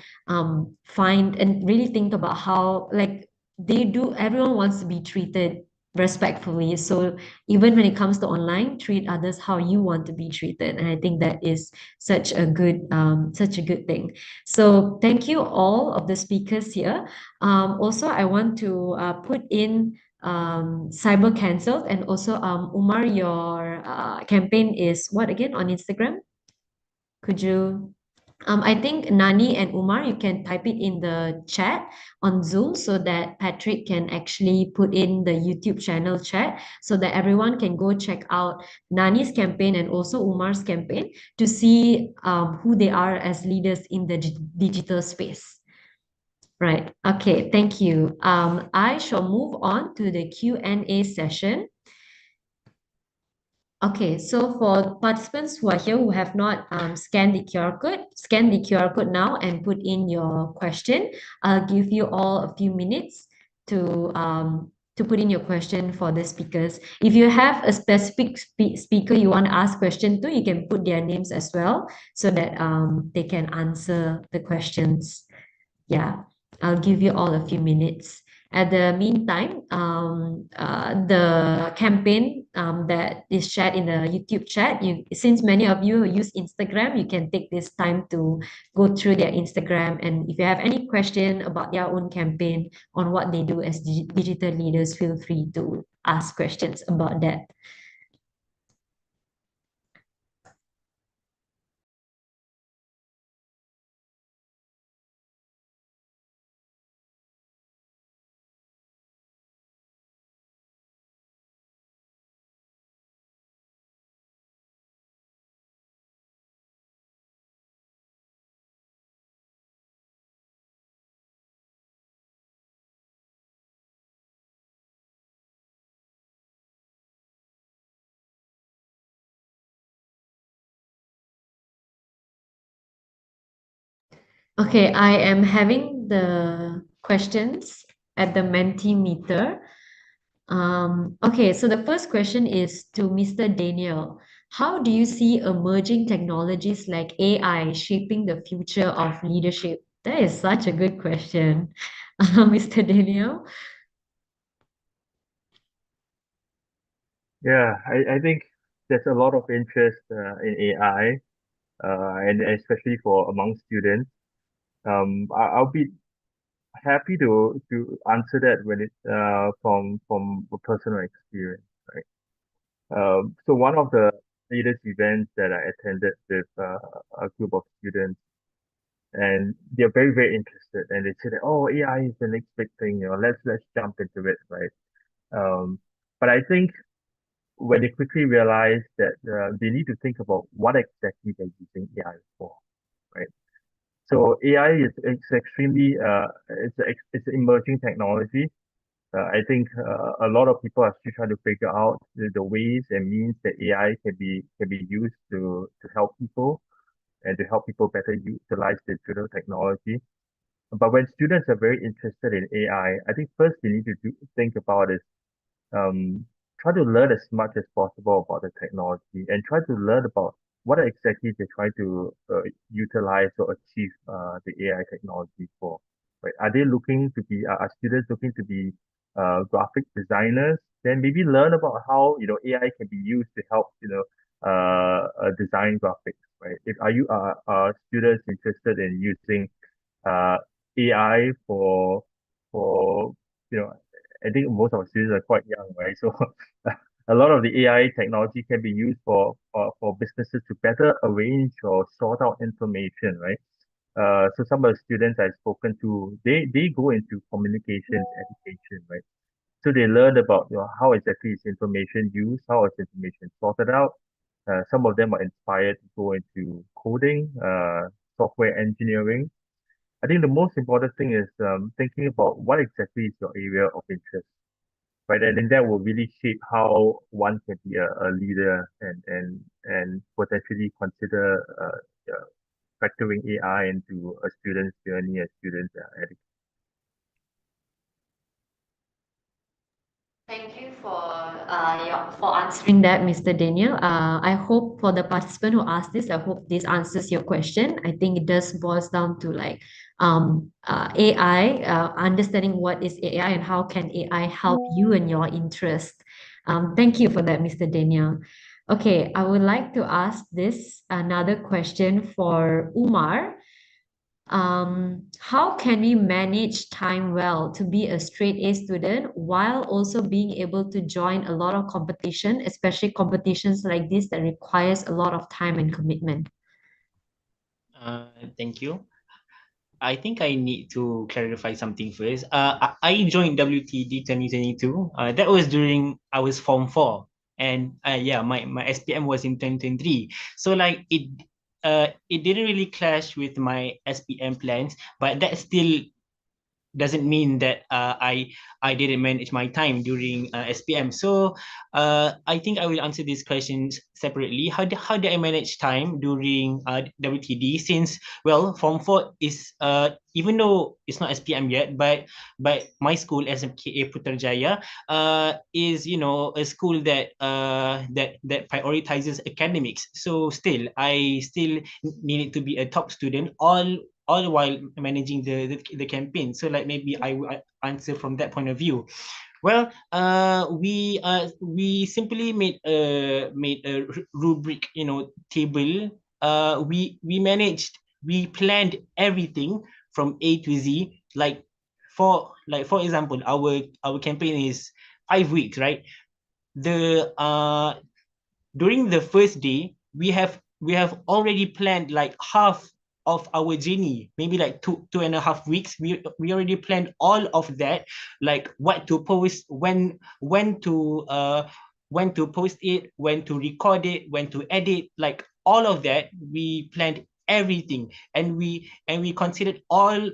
find and really think about how, like, they do, everyone wants to be treated respectfully. So even when it comes to online, treat others how you want to be treated. And I think that is such a good thing. So thank you all of the speakers here. Also, I want to put in cyber cancelled, and also Umar, your campaign is what again on Instagram? Could you? I think Nani and Umar, you can type it in the chat on Zoom so that Patrick can actually put in the YouTube channel chat so that everyone can go check out Nani's campaign and also Umar's campaign to see who they are as leaders in the digital space. Right. Okay. Thank you. I shall move on to the Q&A session. Okay, so for participants who are here who have not scanned the QR code, scan the QR code now and put in your question. I'll give you all a few minutes to put in your question for the speakers. If you have a specific speaker you want to ask question to, you can put their names as well so that they can answer the questions. Yeah, I'll give you all a few minutes. At the meantime, the campaign that is shared in the YouTube chat, since many of you use Instagram, you can take this time to go through their Instagram. And if you have any question about their own campaign on what they do as digital leaders, feel free to ask questions about that. Okay, I am having the questions at the Mentimeter. Okay, so the first question is to Mr. Daniel. How do you see emerging technologies like AI shaping the future of leadership? That is such a good question, Mr. Daniel. Yeah, I think there's a lot of interest in AI, and especially for among students. I'll be happy to answer that when it from a personal experience, right? So one of the latest events that I attended with a group of students, and they're very interested, and they say that, oh, AI is the next big thing, let's jump into it, right? But I think when they quickly realize that they need to think about what exactly they're using AI for, right? So AI is it's extremely it's an emerging technology. I think a lot of people are still trying to figure out the ways and means that AI can be used to help people and to help people better utilize digital technology. But when students are very interested in AI, I think first they need to think about is um, try to learn as much as possible about the technology and try to learn about what exactly they try to utilize or achieve the AI technology for. Right? Are they looking to be, are students looking to be graphic designers? Then maybe learn about how, AI can be used to help, design graphics, right? If are students interested in using uh, AI for you know I think most of our students are quite young, right? So a lot of the AI technology can be used for businesses to better arrange or sort out information, right? So some of the students I've spoken to, they go into communications education, right? So they learn about how exactly is information used, how is information sorted out. Some of them are inspired to go into coding, software engineering. I think the most important thing is thinking about what exactly is your area of interest, right? And then that will really shape how one can be a leader and potentially consider factoring AI into a student's journey, a student's education. Thank you for answering that, Mr. Daniel. I hope for the participant who asked this, I hope this answers your question. I think it does boils down to like AI, understanding what is AI and how can AI help you and your interest. Thank you for that, Mr. Daniel. Okay, I would like to ask this another question for Umar. How can we manage time well to be a straight A student while also being able to join a lot of competition, especially competitions like this that requires a lot of time and commitment? Thank you. I think I need to clarify something first. I joined WTD 2022. That was during I was Form 4. And yeah, my SPM was in 2023. So like it didn't really clash with my SPM plans, but that still doesn't mean that I didn't manage my time during SPM. So I think I will answer these questions separately. How did I manage time during WTD? Since well, Form 4 is even though it's not SPM yet, but my school SMKA Putrajaya is a school that that prioritizes academics. So still I still needed to be a top student all while managing the campaign. So like maybe I will answer from that point of view. Well, we simply made a rubric, table. We planned everything from A to Z. For example, our campaign is 5 weeks, right? The During the first day, we have already planned like half of our journey, maybe like 2.5 weeks. We already planned all of that, like what to post, when to post it, when to record it, when to edit, like all of that. We planned everything, and we considered all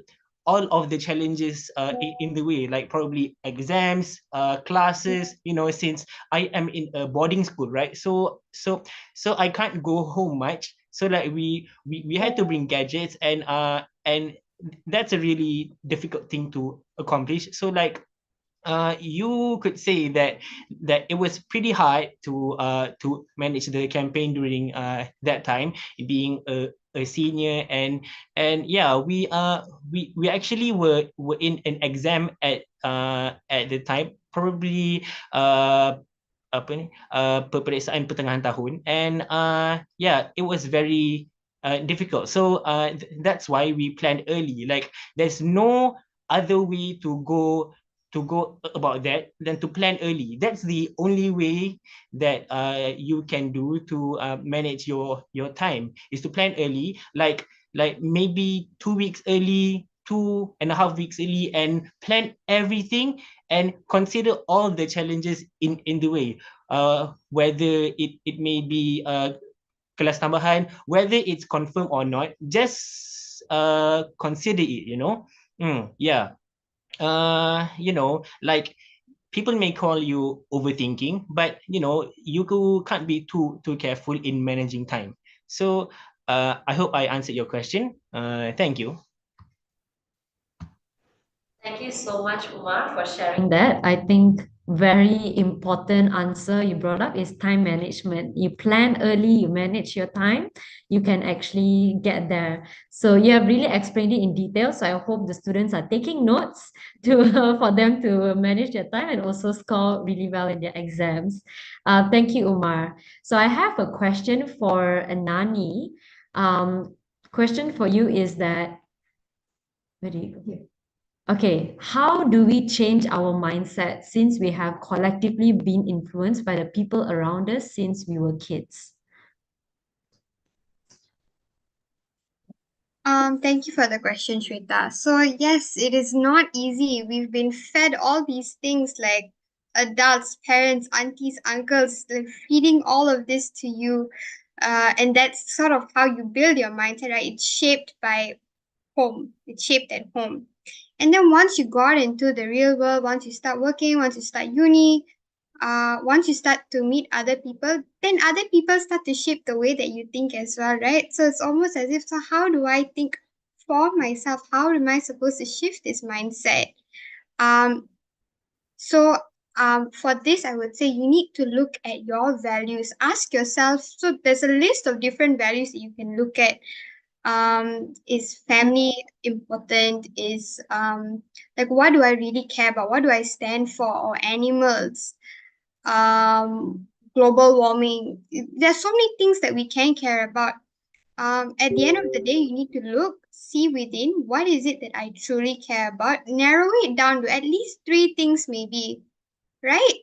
of the challenges in the way, like probably exams, classes, since I am in a boarding school, right? So I can't go home much. So like we had to bring gadgets, and that's a really difficult thing to accomplish. So like you could say that it was pretty hard to manage the campaign during that time, being a senior. And yeah, we actually were in an exam at the time, probably apa ni peperiksaan pertengahan tahun. And yeah, it was very difficult. So that's why we planned early. Like there's no other way to go about that than to plan early. That's the only way that you can do to manage your time, is to plan early, like maybe 2 weeks early, 2.5 weeks early, and plan everything and consider all the challenges in the way, whether it may be kelas tambahan, whether it's confirmed or not, just consider it. Yeah. Like people may call you overthinking, but you can't be too careful in managing time. So I hope I answered your question. Thank you. Thank you so much, Umar, for sharing that. I think very important answer you brought up is time management. You plan early, you manage your time, you can actually get there. So you have really explained it in detail. So I hope the students are taking notes to for them to manage their time and also score really well in their exams. Thank you, Umar. So I have a question for Anani. Question for you is that, where do you go here? Okay, how do we change our mindset since we have collectively been influenced by the people around us since we were kids? Thank you for the question, Shweta. So yes, it is not easy. We've been fed all these things like adults, parents, aunties, uncles, like feeding all of this to you. And that's sort of how you build your mindset, right? It's shaped by home. It's shaped at home. And then once you got into the real world, once you start working, once you start uni, once you start to meet other people, then other people start to shape the way that you think as well, right? So it's almost as if, so how do I think for myself? How am I supposed to shift this mindset? Um, so for this, I would say you need to look at your values. Ask yourself. So there's a list of different values that you can look at. Is family important? Is like, what do I really care about? What do I stand for? Or animals? Global warming. There's so many things that we can care about. At the end of the day, you need to look, see within, what is it that I truly care about? Narrow it down to at least 3 things, maybe, right?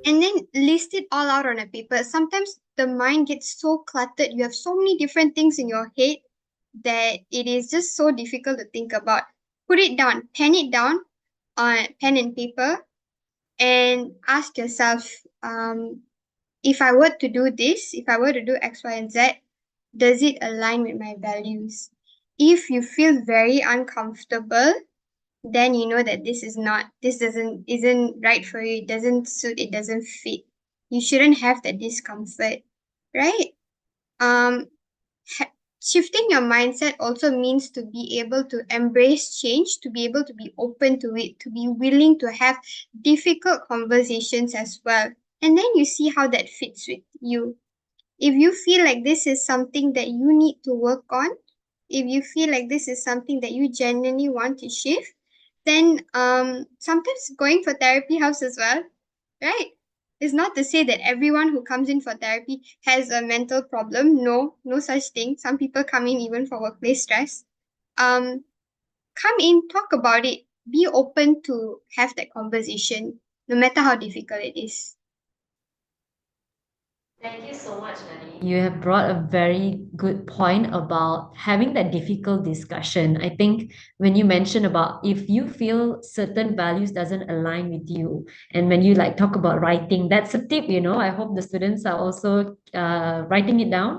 And then list it all out on a paper. Sometimes the mind gets so cluttered. You have so many different things in your head that it is just so difficult to think about. Put it down, pen it down on pen and paper, and ask yourself, if I were to do this, if I were to do X, Y, and Z, does it align with my values? If you feel very uncomfortable then you know that this isn't right for you, it doesn't suit, it doesn't fit. You shouldn't have that discomfort, right? Um, Shifting your mindset also means to be able to embrace change, to be able to be open to it, to be willing to have difficult conversations as well. And then you see how that fits with you. If you feel like this is something that you need to work on, if you feel like this is something that you genuinely want to shift, then sometimes going for therapy helps as well, right? It's not to say that everyone who comes in for therapy has a mental problem. No, no such thing. Some people come in even for workplace stress. Um, Come in, talk about it. Be open to have that conversation, no matter how difficult it is. Thank you so much, Nani. You have brought a very good point about having that difficult discussion. I think when you mention about if you feel certain values doesn't align with you, and when you like talk about writing, that's a tip, you know. I hope the students are also writing it down,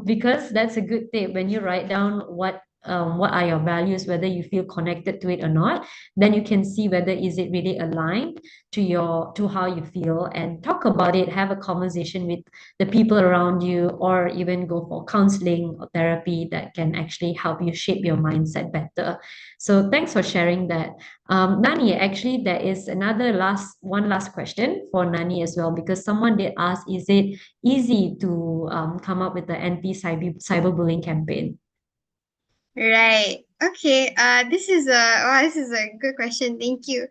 because that's a good tip. When you write down what are your values, whether you feel connected to it or not, then you can see whether is it really aligned to how you feel, and talk about it, have a conversation with the people around you, or even go for counseling or therapy that can actually help you shape your mindset better. So thanks for sharing that. Nani, actually there is one last question for Nani as well, because someone did ask, is it easy to come up with the anti-cyberbullying campaign? Right. Okay. This is a good question. Thank you.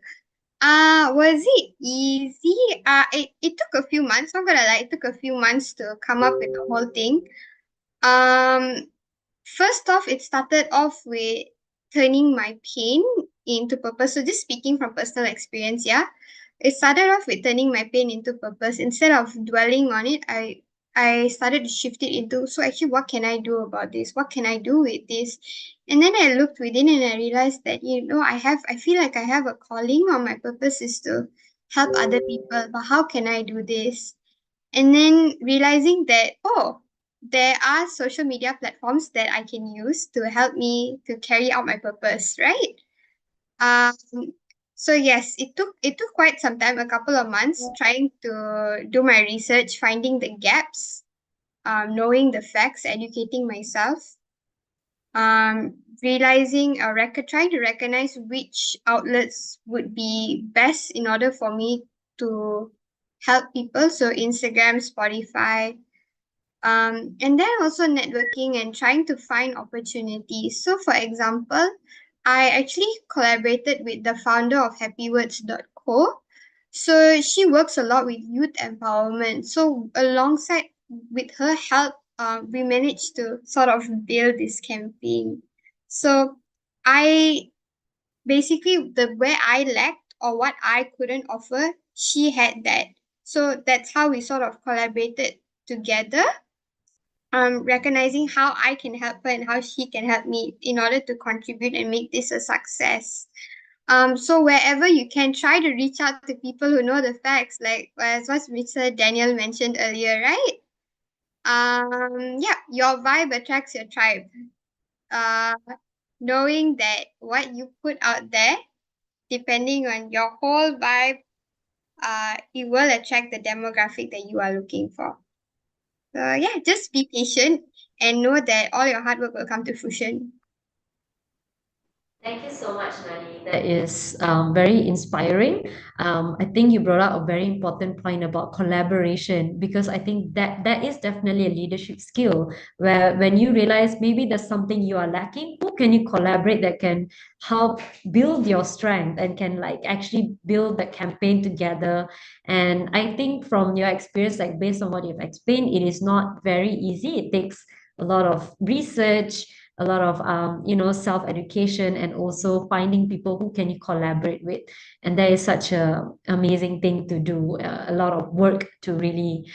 Was it easy? It took a few months. Not gonna lie, it took a few months to come up with the whole thing. First off, it started off with turning my pain into purpose. So just speaking from personal experience, yeah. It started off with turning my pain into purpose. Instead of dwelling on it, I started to shift it into, so actually what can I do about this? What can I do with this? And then I looked within and I realized that, I feel like I have a calling, or my purpose is to help other people, but how can I do this? And then realizing that, there are social media platforms that I can use to help me to carry out my purpose, right? Um, so yes, it took quite some time, a couple of months, trying to do my research, finding the gaps, knowing the facts, educating myself, realizing or trying to recognize which outlets would be best in order for me to help people. So Instagram, Spotify, and then also networking and trying to find opportunities. So, for example, I actually collaborated with the founder of happywords.co. So, she works a lot with youth empowerment. So, alongside with her help, we managed to sort of build this campaign. So, I basically, the where I lacked or what I couldn't offer, she had that. So, that's how we sort of collaborated together, recognizing how I can help her and how she can help me in order to contribute and make this a success. So wherever you can, try to reach out to people who know the facts, like as what Mr. Daniel mentioned earlier, right? Yeah, your vibe attracts your tribe. Uh, Knowing that what you put out there, depending on your whole vibe, it will attract the demographic that you are looking for. So yeah, just be patient and know that all your hard work will come to fruition. Thank you so much, Nani. That is very inspiring. I think you brought up a very important point about collaboration, because I think that is definitely a leadership skill, where when you realize maybe there's something you are lacking, who can you collaborate that can help build your strength and can like actually build the campaign together. And I think from your experience, like based on what you've explained, it is not very easy. It takes a lot of research, a lot of self-education, and also finding people who can you collaborate with. And that is such a amazing thing to do, a lot of work to really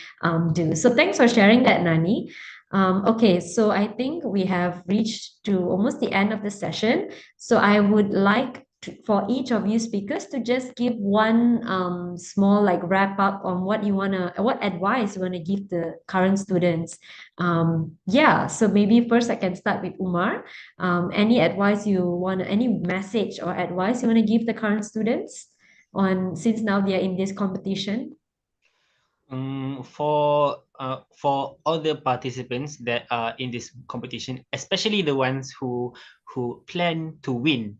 do. So thanks for sharing that, Nani. Okay, so I think we have reached to almost the end of the session. So I would like for each of you speakers to just give one small like wrap up on what advice you wanna give the current students. Yeah, so maybe first I can start with Umar. Any message or advice you wanna give the current students since now they are in this competition? For all the participants that are in this competition, especially the ones who plan to win,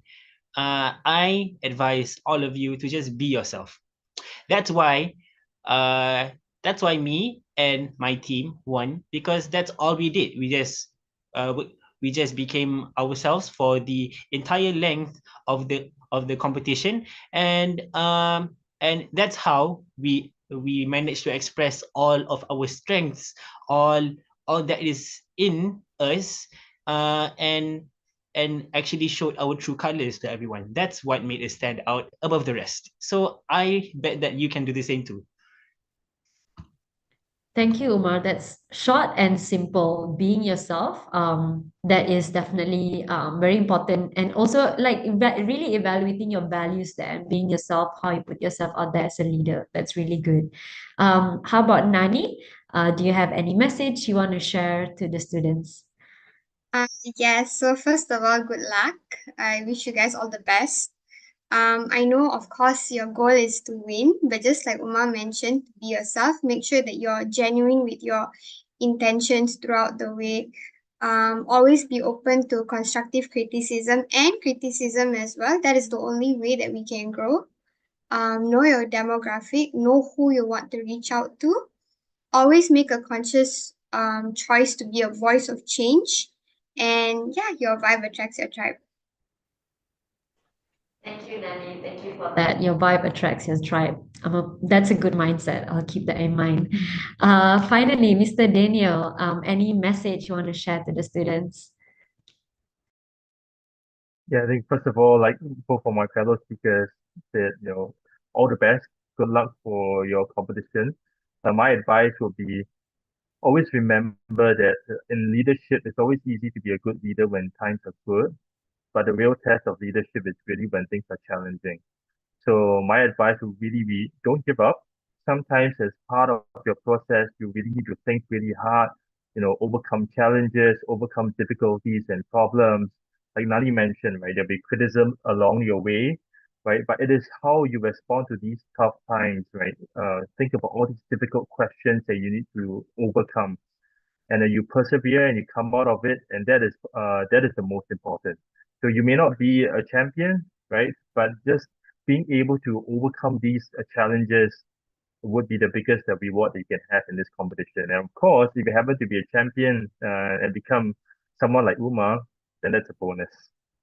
I advise all of you to just be yourself. That's why me and my team won, because that's all we did. We just became ourselves for the entire length of the competition, and that's how we managed to express all of our strengths, all that is in us, and actually showed our true colors to everyone. That's what made us stand out above the rest. So I bet that you can do the same too. Thank you, Umar. That's short and simple. Being yourself, that is definitely very important. And also like really evaluating your values there and being yourself, how you put yourself out there as a leader. That's really good. How about Nani? Do you have any message you want to share to the students? Yes, so first of all, good luck. I wish you guys all the best. I know, of course, your goal is to win, but just like Umar mentioned, be yourself. Make sure that you're genuine with your intentions throughout the way. Always be open to constructive criticism and criticism as well. That is the only way that we can grow. Know your demographic, know who you want to reach out to. Always make a conscious choice to be a voice of change. And yeah, your vibe attracts your tribe. Thank you, Nani. Thank you for that. Your vibe attracts your tribe. That's a good mindset. I'll keep that in mind. Finally, Mr. Daniel, any message you want to share to the students? Yeah, I think first of all, like both of my fellow speakers said, all the best. Good luck for your competition. My advice would be always remember that in leadership, it's always easy to be a good leader when times are good, but the real test of leadership is really when things are challenging. So my advice would really be don't give up. Sometimes as part of your process, you really need to think really hard, overcome challenges, overcome difficulties and problems. Like Nani mentioned, right, there'll be criticism along your way, right? But it is how you respond to these tough times, right? Think about all these difficult questions that you need to overcome. And then you persevere and you come out of it, and that is the most important. So you may not be a champion, right? But just being able to overcome these challenges would be the biggest reward that you can have in this competition. And of course, if you happen to be a champion and become someone like Uma, then that's a bonus.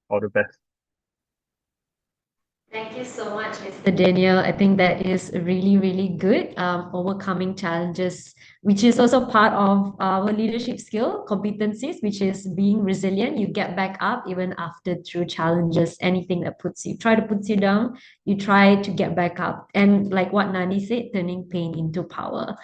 All the best. Thank you so much, Mr. Daniel. I think that is really, really good. Overcoming challenges, which is also part of our leadership skill, competencies, which is being resilient. You get back up even after through challenges, anything that puts you down, you try to get back up. And like what Nani said, turning pain into power.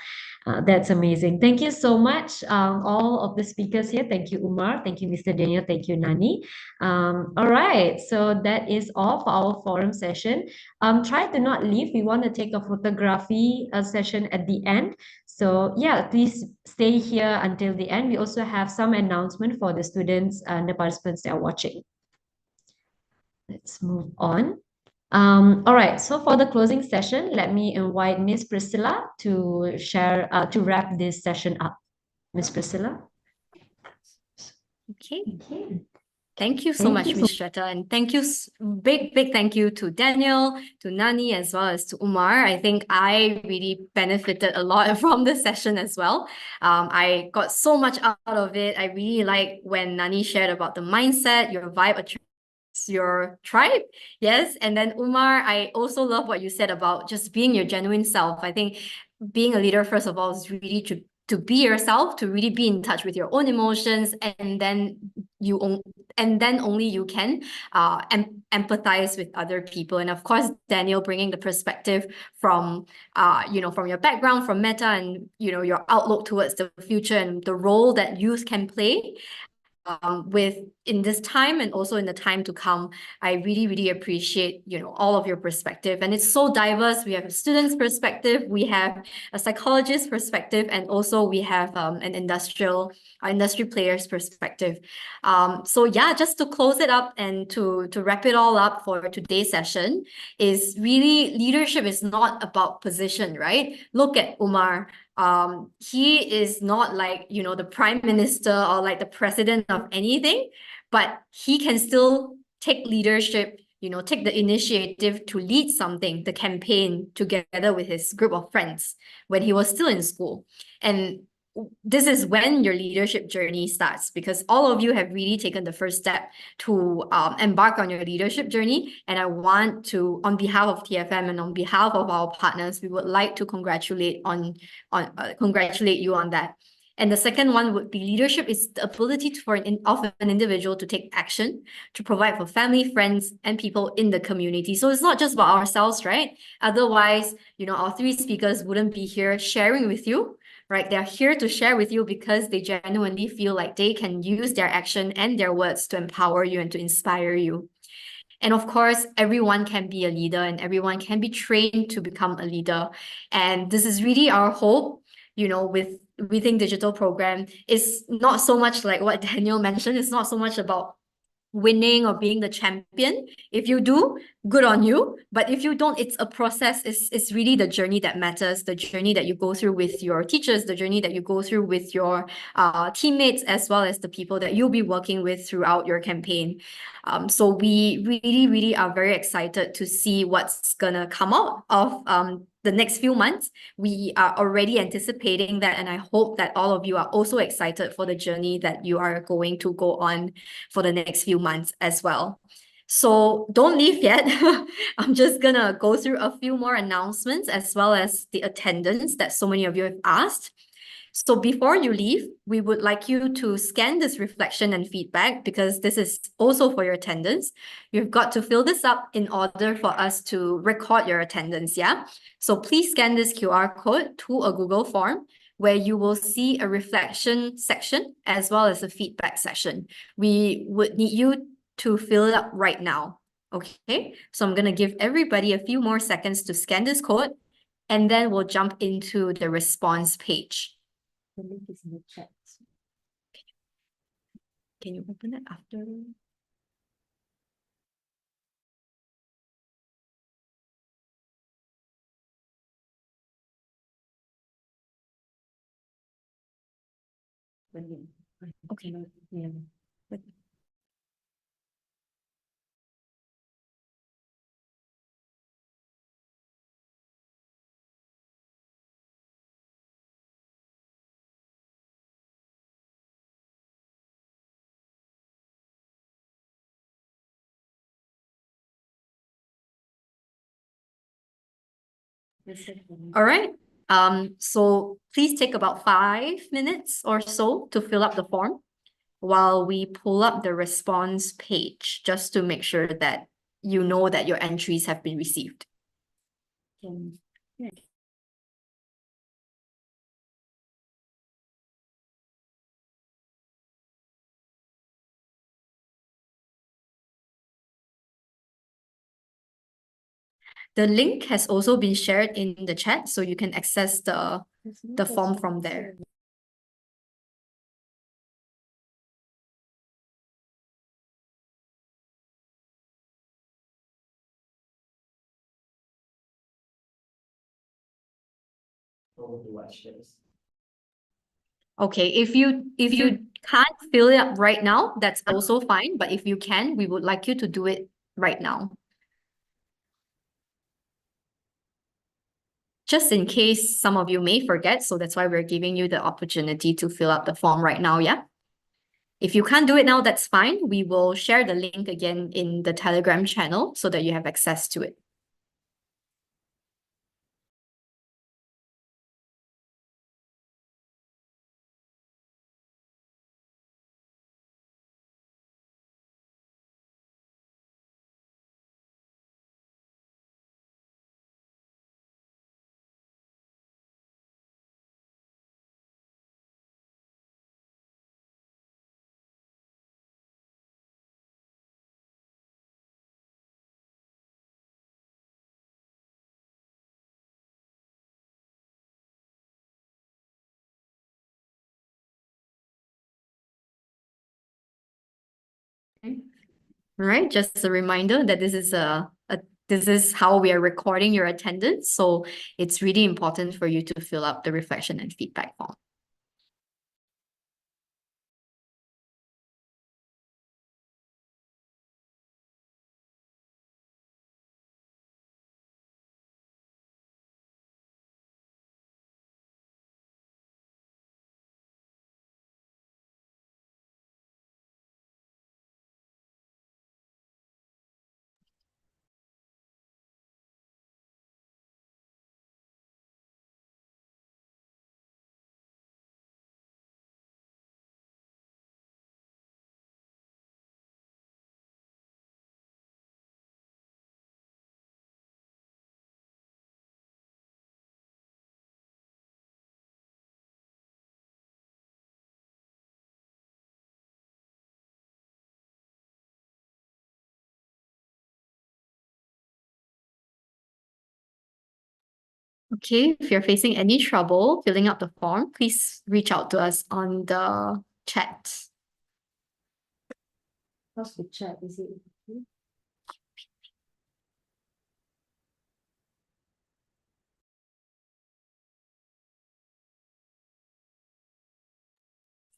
That's amazing. Thank you so much, all of the speakers here. Thank you, Umar. Thank you, Mr. Daniel. Thank you, Nani. All right, so that is all for our forum session. Try to not leave. We want to take a photography session at the end. So yeah, please stay here until the end. We also have some announcement for the students and the participants that are watching. Let's move on. All right, so for the closing session, let me invite Miss Priscilla to share, to wrap this session up. Miss Priscilla. Okay. Thank you so much, Ms. Shweta, and thank you, big thank you to Daniel, to Nani, as well as to Umar. I think I really benefited a lot from the session as well. I got so much out of it. I really like when Nani shared about the mindset, your vibe attracts your tribe. Yes. And then Umar, I also love what you said about just being your genuine self. I think being a leader, first of all, is really to be yourself, to really be in touch with your own emotions, and then only you can empathize with other people. And of course, Daniel bringing the perspective from from your background, from Meta, and your outlook towards the future and the role that youth can play. with in this time and also in the time to come. I really, really appreciate, all of your perspective. And it's so diverse. We have a student's perspective, we have a psychologist's perspective, and also we have an industry player's perspective. So yeah, just to close it up and to wrap it all up for today's session is really leadership is not about position, right? Look at Umar. He is not like, the prime minister or like the president of anything, but he can still take leadership, take the initiative to lead something, the campaign together with his group of friends when he was still in school. And this is when your leadership journey starts, because all of you have really taken the first step to embark on your leadership journey. And I want to, on behalf of TFM and on behalf of our partners, we would like to congratulate you on that. And the second one would be leadership is the ability of an individual to take action, to provide for family, friends, and people in the community. So it's not just about ourselves, right? Otherwise, our three speakers wouldn't be here sharing with you, right? They're here to share with you because they genuinely feel like they can use their action and their words to empower you and to inspire you. And of course, everyone can be a leader and everyone can be trained to become a leader. And this is really our hope, with Rethink Digital program. It's not so much like what Daniel mentioned. It's not so much about winning or being the champion. If you do, good on you. But if you don't, it's a process. It's really the journey that matters, the journey that you go through with your teachers, the journey that you go through with your teammates, as well as the people that you'll be working with throughout your campaign. So we really, really are very excited to see what's gonna come out of the next few months. We are already anticipating that, and I hope that all of you are also excited for the journey that you are going to go on for the next few months as well. So don't leave yet. I'm just gonna go through a few more announcements as well as the attendance that so many of you have asked. So before you leave, we would like you to scan this reflection and feedback, because this is also for your attendance. You've got to fill this up in order for us to record your attendance, yeah? So please scan this QR code to a Google form where you will see a reflection section as well as a feedback section. We would need you to fill it up right now, okay? So I'm gonna give everybody a few more seconds to scan this code, and then we'll jump into the response page. The link is in the chat. Can you open it after? Okay. Yeah. All right. So please take about 5 minutes or so to fill up the form while we pull up the response page, just to make sure that you know that your entries have been received. The link has also been shared in the chat, so you can access the form from there. Okay, if you can't fill it up right now, that's also fine. But if you can, we would like you to do it right now. Just in case some of you may forget, so that's why we're giving you the opportunity to fill out the form right now, yeah? If you can't do it now, that's fine. We will share the link again in the Telegram channel so that you have access to it. All right, just a reminder that this is how we are recording your attendance. So it's really important for you to fill up the reflection and feedback form. Okay, if you're facing any trouble filling out the form, please reach out to us on the chat. How's the chat? Is it okay?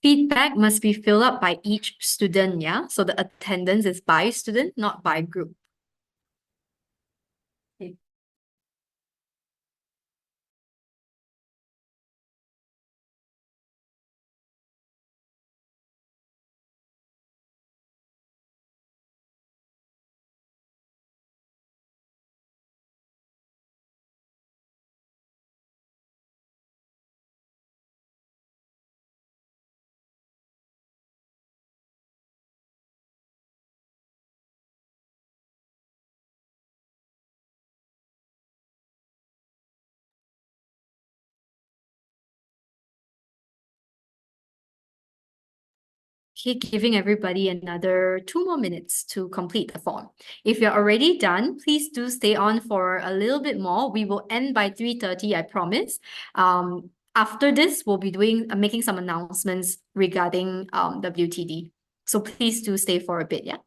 Feedback must be filled out by each student, yeah? So the attendance is by student, not by group. Okay. Okay, giving everybody another 2 more minutes to complete the form. If you're already done, please do stay on for a little bit more. We will end by 3:30, I promise. After this, we'll be making some announcements regarding WTD. So please do stay for a bit, yeah?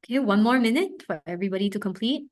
Okay, 1 more minute for everybody to complete.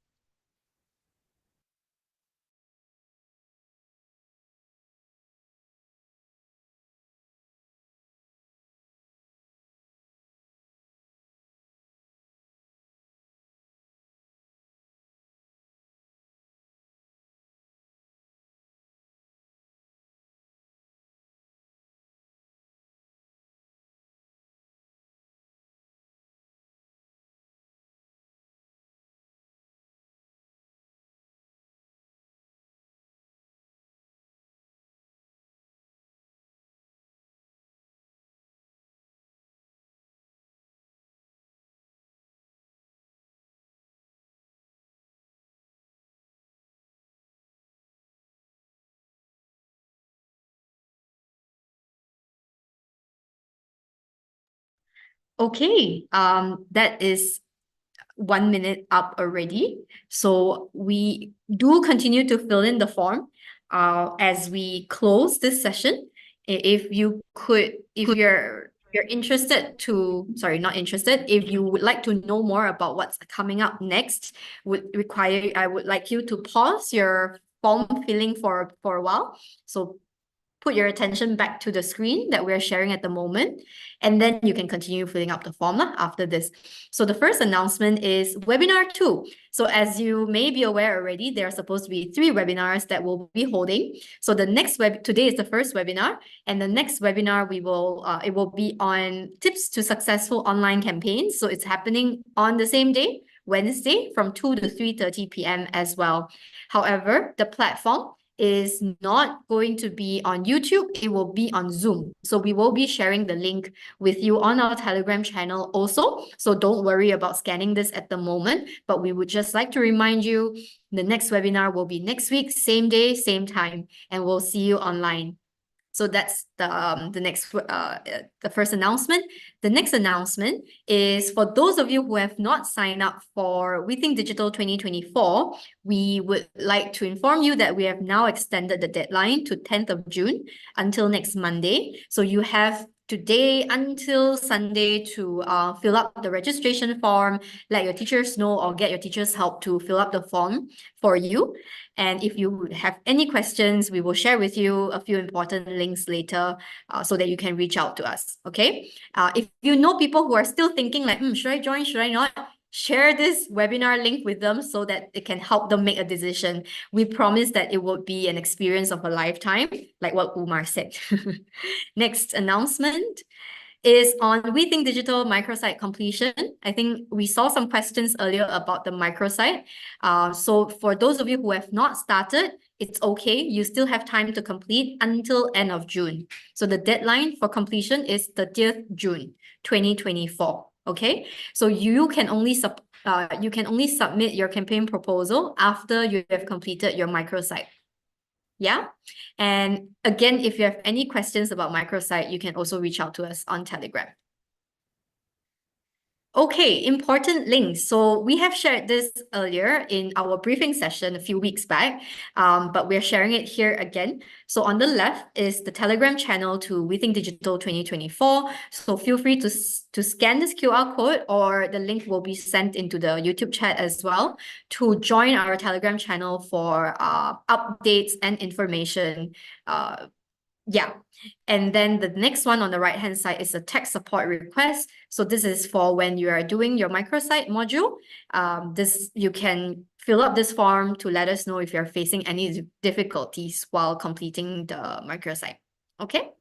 Okay, that is 1 minute up already. So we do continue to fill in the form as we close this session. If you're interested to, sorry, not interested, if you would like to know more about what's coming up next, I would like you to pause your form filling for a while. So put your attention back to the screen that we're sharing at the moment, and then you can continue filling up the form after this. So the first announcement is webinar 2. So as you may be aware already, there are supposed to be 3 webinars that we'll be holding. So the next today is the first webinar, and the next webinar it will be on tips to successful online campaigns. So it's happening on the same day, Wednesday, from 2 to 3:30 p.m. as well. However, the platform is not going to be on YouTube, it will be on Zoom. So we will be sharing the link with you on our Telegram channel also. So don't worry about scanning this at the moment, but we would just like to remind you the next webinar will be next week, same day, same time, and we'll see you online. So that's the first announcement. The next announcement is for those of you who have not signed up for We Think Digital 2024, we would like to inform you that we have now extended the deadline to 10th of June until next Monday. So you have today until Sunday to fill up the registration form, let your teachers know or get your teachers' help to fill up the form for you. And if you have any questions, we will share with you a few important links later so that you can reach out to us, okay? If you know people who are still thinking like, should I join, should I not? Share this webinar link with them so that it can help them make a decision. We promise that it will be an experience of a lifetime, like what Umar said. Next announcement is on We Think Digital microsite completion. I think we saw some questions earlier about the microsite. So for those of you who have not started, it's okay. You still have time to complete until end of June. So the deadline for completion is 30th June 2024. Okay, so you can only submit your campaign proposal after you have completed your microsite. Yeah. And again, if you have any questions about microsite, you can also reach out to us on Telegram. Okay, important links. So we have shared this earlier in our briefing session a few weeks back, but we're sharing it here again. So on the left is the Telegram channel to We Think Digital 2024. So feel free to scan this QR code, or the link will be sent into the YouTube chat as well, to join our Telegram channel for updates and information. Yeah. And then the next one on the right-hand side is a tech support request. So this is for when you are doing your microsite module. You can fill up this form to let us know if you're facing any difficulties while completing the microsite. Okay?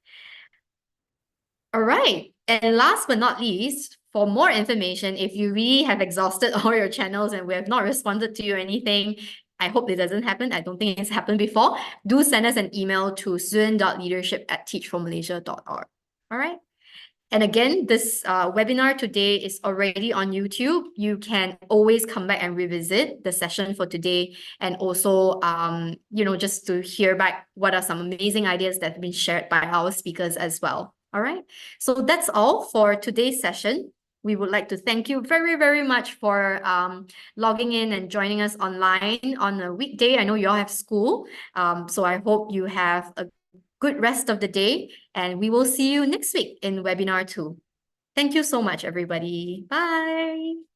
All right. And last but not least, for more information, if you really have exhausted all your channels and we have not responded to you or anything, I hope it doesn't happen. I don't think it's happened before. Do send us an email to student.leadership@teachformalaysia.org. All right. And again, this webinar today is already on YouTube. You can always come back and revisit the session for today, and also, just to hear back what are some amazing ideas that have been shared by our speakers as well. All right. So that's all for today's session. We would like to thank you very, very much for logging in and joining us online on a weekday. I know you all have school, so I hope you have a good rest of the day, and we will see you next week in webinar 2. Thank you so much, everybody. Bye.